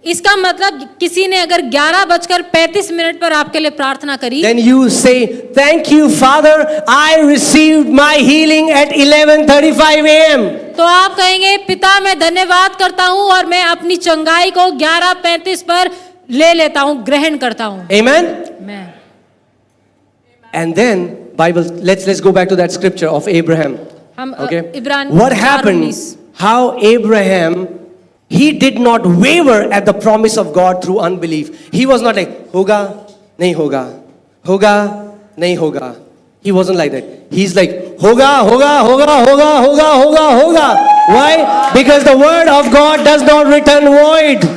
इसका मतलब किसी ने अगर 11:35 पर आपके लिए प्रार्थना करी, then you say, thank you Father, I received my healing at 11:35 a.m. तो आप कहेंगे पिता मैं धन्यवाद करता हूँ और मैं अपनी चंगाई को 11:35 पर ले लेता हूँ, ग्रहण करता हूँ। Amen. मैं And then Bible, let's go back to that scripture of Abraham. Okay. What happened? How Abraham, he did not waver at the promise of God through unbelief. He was not like hoga nahi hoga, hoga nahi hoga. He wasn't like that. He's like hoga hoga hoga hoga hoga hoga hoga. Why? Because the word of God does not return void.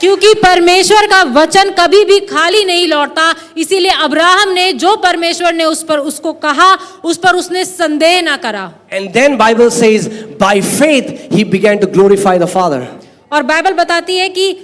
क्योंकि परमेश्वर का वचन कभी भी खाली नहीं लौटता, इसीलिए अब्राहम ने जो परमेश्वर ने उसको कहा उस पर उसने संदेह ना करा। And then Bible says by faith he began to glorify the Father. और बाइबल बताती है कि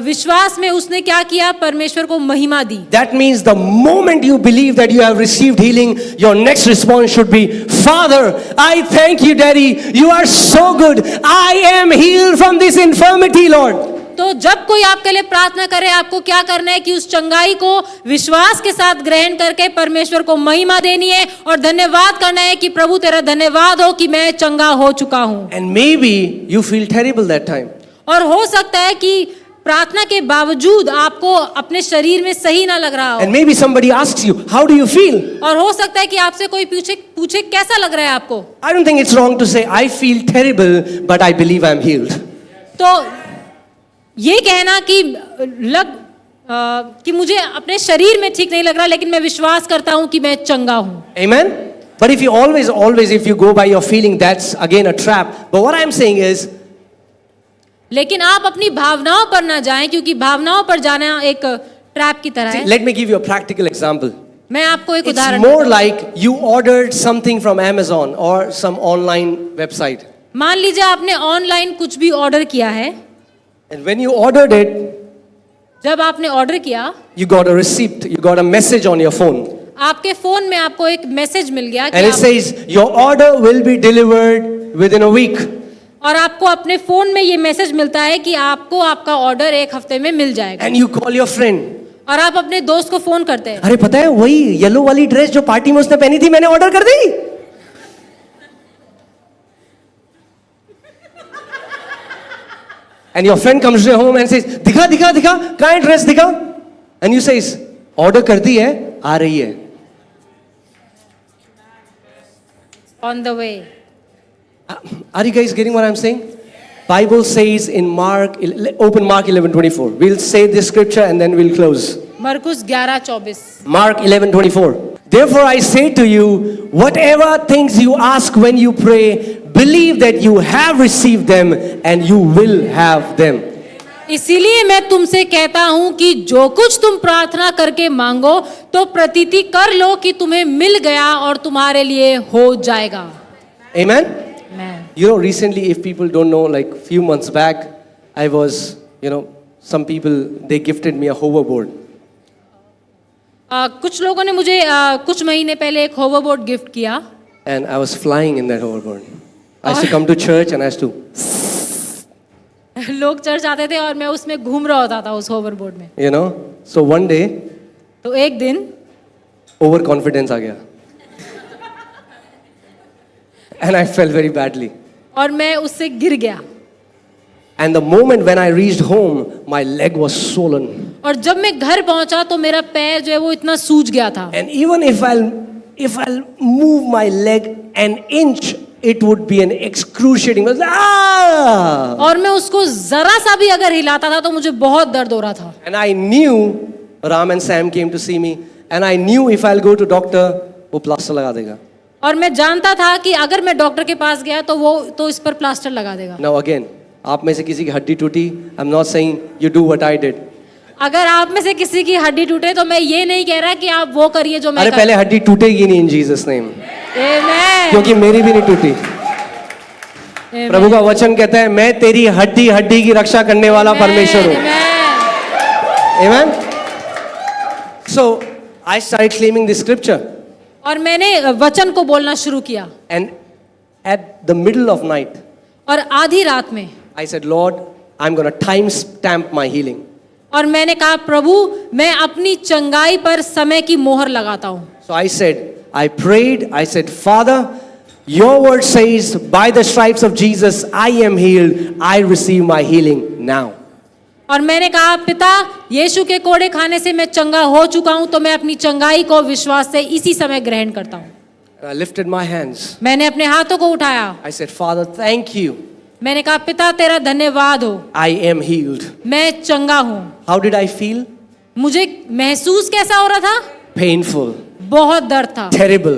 विश्वास में उसने क्या किया, परमेश्वर को महिमा दी। That means the moment you believe that you have received healing, your next response should be, Father, I thank you, Daddy, you are so good. I am healed from this infirmity, Lord. तो जब कोई आपके लिए प्रार्थना करे, आपको क्या करना है कि उस चंगाई को विश्वास के साथ ग्रहण करके परमेश्वर को महिमा देनी है और धन्यवाद करना है कि प्रभु तेरा धन्यवाद हो कि मैं चंगा हो चुका हूँ। And maybe you feel terrible that time. और हो सकता है कि प्रार्थना के बावजूद आपको अपने शरीर में सही ना लग रहा हो। And maybe somebody asks you, how do you feel? और हो सकता है कि आपसे कोई पूछे कैसा लग रहा है आपको। I don't think it's wrong to say, I feel terrible, but I believe I'm healed. तो ये कहना कि मुझे अपने शरीर में ठीक नहीं लग रहा, लेकिन मैं विश्वास करता हूं कि मैं चंगा हूं। Amen. But if you always if you go by your feeling, that's again a trap. But what I'm saying is, लेकिन आप अपनी भावनाओं पर ना जाएं, क्योंकि भावनाओं पर जाना एक ट्रैप की तरह है। let me give you a practical example. मैं आपको एक It's उदाहरण more like you ordered something from Amazon or some online website. मान लीजिए आपने ऑनलाइन कुछ भी ऑर्डर किया है। And when you ordered it, जब आपने ऑर्डर किया, you got a receipt, you got a message on your phone. आपके फोन में आपको एक मैसेज मिल गया And it says your order will be delivered within a week. और आपको अपने फोन में ये मैसेज मिलता है कि आपको आपका ऑर्डर एक हफ्ते में मिल जाएगा। And you call your friend. और आप अपने दोस्त को फोन करते हैं, अरे पता है वही येलो वाली ड्रेस जो पार्टी में उसने पहनी थी, मैंने ऑर्डर कर दी। And your friend comes to your home and says, दिखा दिखा दिखा, कहाँ है ड्रेस दिखा? And you says, ऑर्डर कर दी है, आ रही है। On the way. Are you guys getting what I'm saying? Bible says in Mark, open Mark 11:24. We'll say this scripture and then we'll close. मरकुस 11:24. Mark 11:24. Therefore I say to you, whatever things you ask when you pray, believe that you have received them and you will have them. इसीलिए मैं तुमसे कहता हूं कि जो कुछ तुम प्रार्थना करके मांगो तो प्रतीति कर लो कि तुम्हें मिल गया और तुम्हारे लिए हो जाएगा। Amen? Amen. You know, recently, if people don't know, like few months back, I was, some people, they gifted me a hoverboard. कुछ लोगों ने मुझे कुछ महीने पहले एक होवरबोर्ड गिफ्ट किया। And I was flying in that hoverboard. I used to come to church and I used to, लोग चर्च आते थे और मैं उसमें घूम रहा होता था उस होवरबोर्ड में। So one day, तो एक दिन overconfidence आ गया. And I fell very badly. और मैं उससे गिर गया। And the moment when I reached home, my leg was swollen. और जब मैं घर पहुंचा तो मेरा पैर जो है वो इतना सूज गया था। And even if I'll move my leg an inch, it would be an excruciating. Ah! और मैं उसको जरा सा भी अगर हिलाता था तो मुझे बहुत दर्द हो रहा था। And I knew Ram and Sam came to see me, and I knew if I'll go to doctor, वो प्लास्टर लगा देगा. और मैं जानता था कि अगर मैं डॉक्टर के पास गया तो वो तो इस पर प्लास्टर लगा देगा। Now again, आप में से किसी की हड्डी टूटी, I'm not saying you do what I did. अगर आप में से किसी की हड्डी टूटे तो मैं ये नहीं कह रहा कि आप वो करिए जो मैं अरे पहले हड्डी टूटेगी नहीं in Jesus name. Amen. क्योंकि मेरी भी नहीं टूटी. Amen. प्रभु का वचन कहता है मैं तेरी हड्डी की रक्षा करने वाला परमेश्वर हूँ. Amen. Amen. So I started claiming this scripture. और मैंने वचन को बोलना शुरू किया। And at the middle of night, और आधी रात में I said, Lord, I'm going to time stamp my healing. और मैंने कहा प्रभु मैं अपनी चंगाई पर समय की मोहर लगाता हूँ। So I prayed, I said, Father, your word says, by the stripes of Jesus, I am healed. I receive my healing now. और मैंने कहा पिता यीशु के कोड़े खाने से मैं चंगा हो चुका हूँ तो मैं अपनी चंगाई को विश्वास से इसी समय ग्रहण करता हूँ। And I lifted my hands. मैंने अपने हाथों को उठाया। I said, Father, thank you. मैंने कहा पिता तेरा धन्यवाद हो। I am healed. मैं चंगा हूँ। How did I feel? मुझे महसूस कैसा हो रहा था? Painful. बहुत दर्द था। Terrible.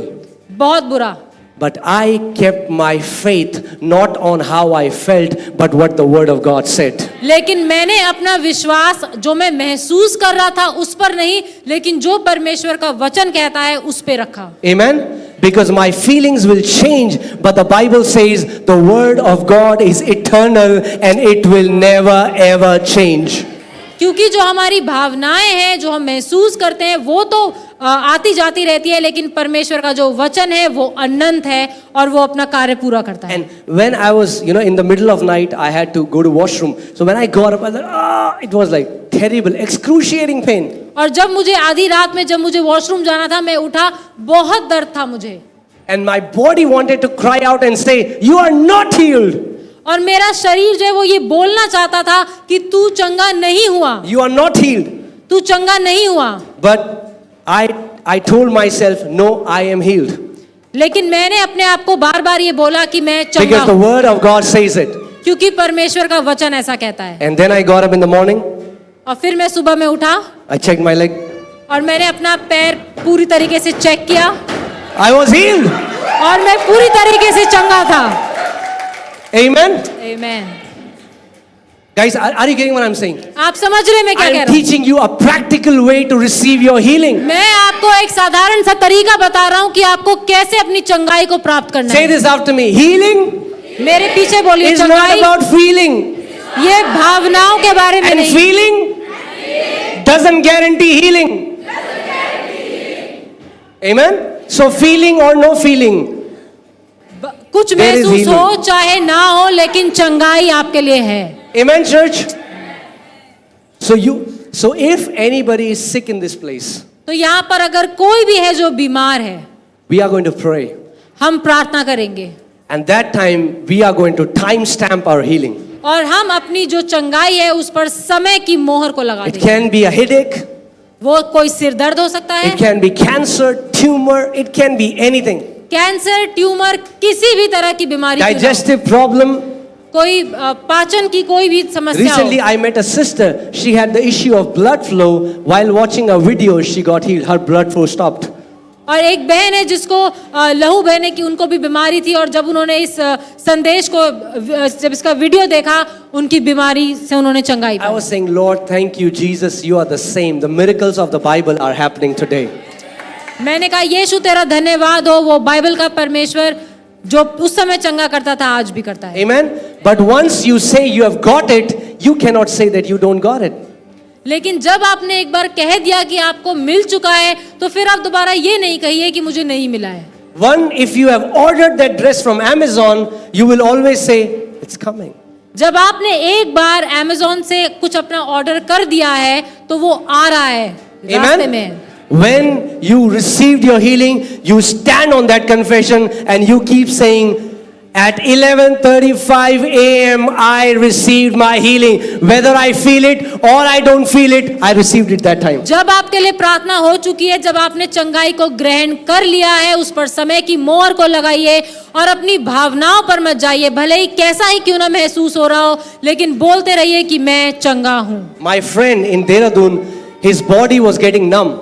बहुत बुरा। But I kept my faith not on how I felt, but what the word of God said. लेकिन मैंने अपना विश्वास जो मैं महसूस कर रहा था उस पर नहीं, लेकिन जो परमेश्वर का वचन कहता है उस पे रखा। Amen. Because my feelings will change, but the Bible says the word of God is eternal and it will never ever change. क्योंकि जो हमारी भावनाएं हैं जो हम महसूस करते हैं वो तो आती जाती रहती है, लेकिन परमेश्वर का जो वचन है वो अनंत है और वो अपना कार्य पूरा करता है। And when I was, in the middle of night, I had to go to washroom. So when I got up, I thought, it was like terrible, excruciating pain. और जब मुझे आधी रात में जब मुझे वॉशरूम जाना था मैं उठा, बहुत दर्द था मुझे। And my body wanted to cry out and say, you are not healed. और मेरा शरीर जो है वो ये बोलना चाहता था कि तू चंगा नहीं हुआ। You are not healed. तू चंगा नहीं हुआ। But I told myself, no, I am healed. लेकिन मैंने अपने आप को बार बार ये बोला कि मैं चंगा Because the हूँ। word of God says it. क्योंकि परमेश्वर का वचन ऐसा कहता है। And then I got up in the morning. और फिर मैं सुबह में उठा। I checked my leg. और मैंने अपना पैर पूरी तरीके से चेक किया। I was healed. और मैं पूरी तरीके से चंगा था। Amen. Amen. Guys, are you getting what I'm saying? आप समझ रहे हैं मैं क्या कह I'm रहा हूँ? teaching you a practical way to receive your healing. मैं आपको एक साधारण सा तरीका बता रहा हूँ कि आपको कैसे अपनी चंगाई को प्राप्त करना Say है। this after me. Healing मेरे पीछे बोलिए is not चंगाई about feeling. ये भावनाओं के बारे में And नहीं। feeling doesn't guarantee healing. Amen. So feeling or no feeling, कुछ There is महसूस हो healing. चाहे ना हो, लेकिन चंगाई आपके लिए है। Amen, church. So if anybody is sick in this place, तो यहाँ पर अगर कोई भी है जो बीमार है, we are going to pray. हम प्रार्थना करेंगे And that time we are going to time stamp our healing. और हम अपनी जो चंगाई है उस पर समय की मोहर को लगा It देंगे। can be a headache. वो कोई सिर दर्द हो सकता है, It can be cancer, tumor. It can be anything. Cancer, tumour, किसी भी तरह की बीमारी क्यों ना हो। Digestive problem. कोई पाचन की कोई भी समस्या Recently, हो। I met a sister. She had the issue of blood flow. While watching a video, she got healed. Her blood flow stopped. और एक बहन है जिसको लहू बहने की उनको भी बीमारी थी, और जब उन्होंने इस संदेश को जब इसका वीडियो देखा उनकी बीमारी से उन्होंने चंगाई I pi. was saying, Lord, thank you, Jesus, you are the same. The miracles of the Bible are happening today. मैंने कहा यीशु तेरा धन्यवाद हो, वो बाइबल का परमेश्वर जो उस समय चंगा करता था आज भी करता है। Amen. But once you say you have got it, you cannot say that you don't got it. लेकिन जब आपने एक बार कह दिया कि आपको मिल चुका है, तो फिर आप दोबारा ये नहीं कहिए कि मुझे नहीं मिला है। One, if you have ordered that dress from Amazon, you will always say, it's coming. जब आपने एक बार Amazon से कुछ अपना ऑर्डर कर दिया है तो वो आ रहा है रास्ते Amen. में। When you received your healing, you stand on that confession and you keep saying, at 11:35 a.m. I received my healing. Whether I feel it or I don't feel it, I received it that time. जब आपके लिए प्रार्थना हो चुकी है, जब आपने चंगाई को ग्रहण कर लिया है, उस पर समय की मोहर को लगाइए और अपनी भावनाओं पर मत जाइए, भले ही कैसा ही क्यों ना महसूस हो रहा हो, लेकिन बोलते रहिए कि मैं चंगा हूं। My friend in Dehradun, his body was getting numb.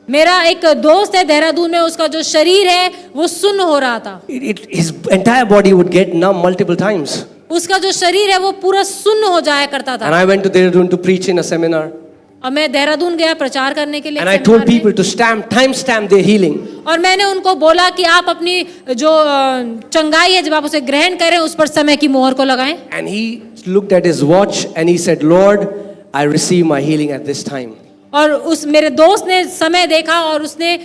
मेरा एक दोस्त है देहरादून में, उसका जो शरीर है वो सुन्न हो रहा था। His entire body would get numb multiple times. उसका जो शरीर है वो पूरा सुन्न हो जाया करता And था। I went to Dehradun to preach in a seminar. और मैं देहरादून गया प्रचार करने के लिए And I सेमिनार told में। people to timestamp their healing. और मैंने उनको बोला कि आप अपनी जो चंगाई है, जब आप उसे ग्रहण करें, उस पर समय की मोहर को लगाएं। And he looked at his watch and he said, Lord, I receive my healing at this time. और उस मेरे दोस्त ने समय देखा और उसने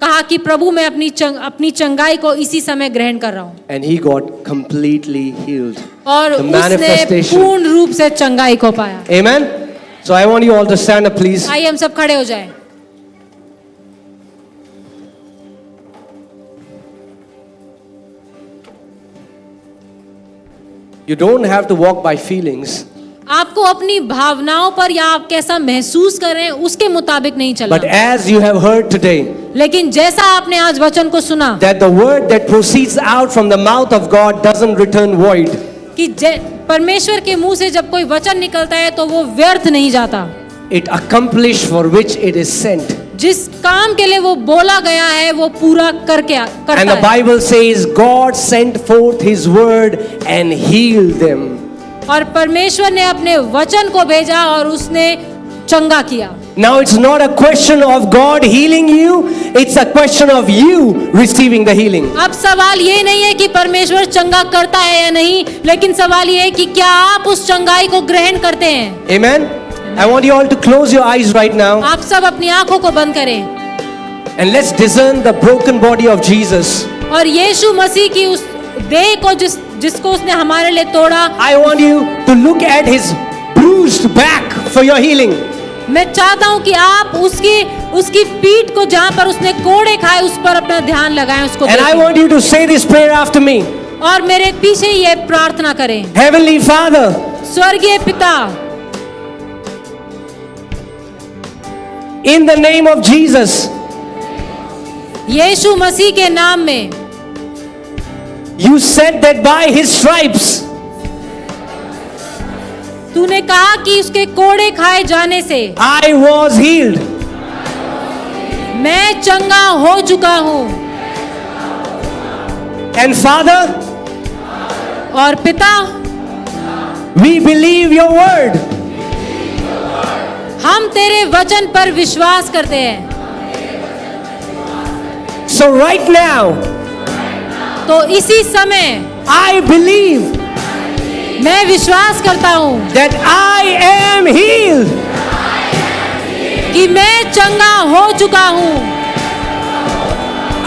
कहा कि प्रभु मैं अपनी चंगाई को इसी समय ग्रहण कर रहा हूँ। And he got completely healed. और The उसने manifestation. पूर्ण रूप से चंगाई को पाया। Amen. So I want you all to stand up, please. आइए हम सब खड़े हो जाएं। You don't have to walk by feelings, आपको अपनी भावनाओं पर या आप कैसा महसूस कर रहे हैं उसके मुताबिक नहीं चलना। but as you have heard today, लेकिन जैसा आपने आज वचन को सुना that the word that proceeds out from the mouth of God doesn't return void. कि परमेश्वर के मुंह से जब कोई वचन निकलता है तो वो व्यर्थ नहीं जाता। It accomplished for which it is sent. जिस काम के लिए वो बोला गया है वो पूरा करके करता And the है। Bible says God sent forth his word and healed them. और परमेश्वर ने अपने वचन को भेजा और उसने चंगा किया। Now it's not a question of God healing you, it's a question of you receiving the healing. अब सवाल ये नहीं है कि परमेश्वर चंगा करता है या नहीं, लेकिन सवाल ये है कि क्या आप उस चंगाई को ग्रहण करते हैं। Amen. I want you all to close your eyes right now आप सब अपनी आंखों को बंद करें and let's discern the broken body of Jesus. और यीशु मसीह की उस देह को जिसको उसने हमारे लिए तोड़ा, I want you to look at his bruised back for your healing. मैं चाहता हूँ कि आप उसकी पीठ को जहाँ पर उसने कोड़े खाए उस पर अपना ध्यान लगाएं, उसको And I देखें। want you to say this prayer after me. और मेरे पीछे ये प्रार्थना करें। Heavenly Father, स्वर्गीय पिता, in the name of Jesus, यीशु मसीह के नाम में you said that by his stripes तूने कहा कि उसके कोड़े खाए जाने से I was healed. मैं चंगा हो चुका हूँ। And Father, और पिता, we believe your word. हम तेरे वचन पर विश्वास करते हैं। So right now, तो इसी समय I believe मैं विश्वास करता हूँ that I am healed. कि मैं चंगा हो चुका हूँ।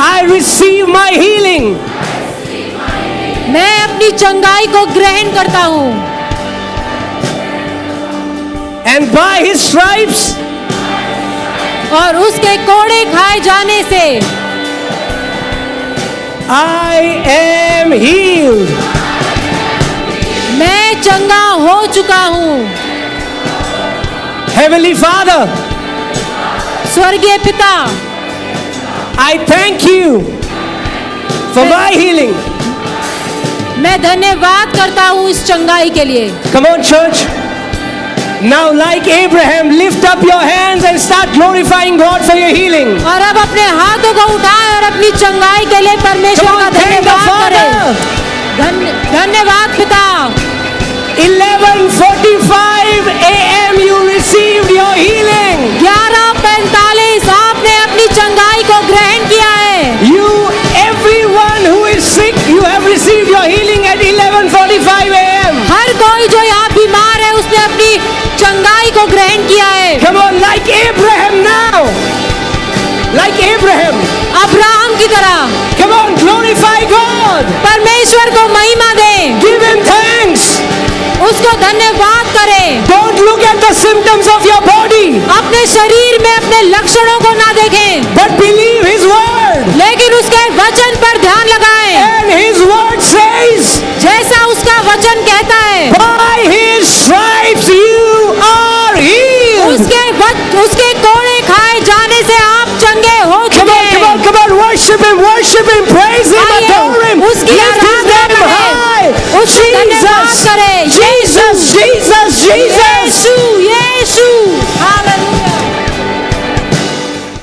I receive my healing. मैं अपनी चंगाई को ग्रहण करता हूँ। And by his stripes, और उसके कोड़े खाए जाने से I am healed. मैं चंगा हो चुका हूँ। Heavenly Father, स्वर्गीय पिता, I thank you for my healing. मैं धन्यवाद करता हूँ इस चंगाई के लिए। Come on, church. Now, like Abraham, lift up your hands and start glorifying God for your healing. और अब अपने हाथों को उठाएं और अपनी चंगाई के लिए परमेश्वर Come का on, thank the धन्यवाद करें। Father. धन्यवाद पिता। 11:45 a.m. you received your healing. 11:45 आपने अपनी चंगाई को ग्रहण किया है। You, everyone who is sick, you have received your healing at 11:45 a.m. हर कोई जो यहाँ बीमार है उसने अपनी चंगाई को ग्रहण किया है। Come on, like Abraham now. Like Abraham. Abraham की तरह Come on, glorify God. परमेश्वर को महिमा दें, Give him thanks. उसको धन्यवाद करें। Don't look at the symptoms of your body, अपने शरीर में अपने लक्षणों को ना देखें, but believe his word. लेकिन उसके वचन पर ध्यान लगाएं। And his word says, जैसा उसका वचन कहता है, by his stripes you are healed. उसके कोड़े खाए जाने से आप चंगे हो Come चुके on, come on, हैं। come on, worship him, praise him, आइए, adore him, उसकी lift his आराधना name करें, high. उसका धन्यवाद Jesus, करें। Jesus, Jesus, Jesus.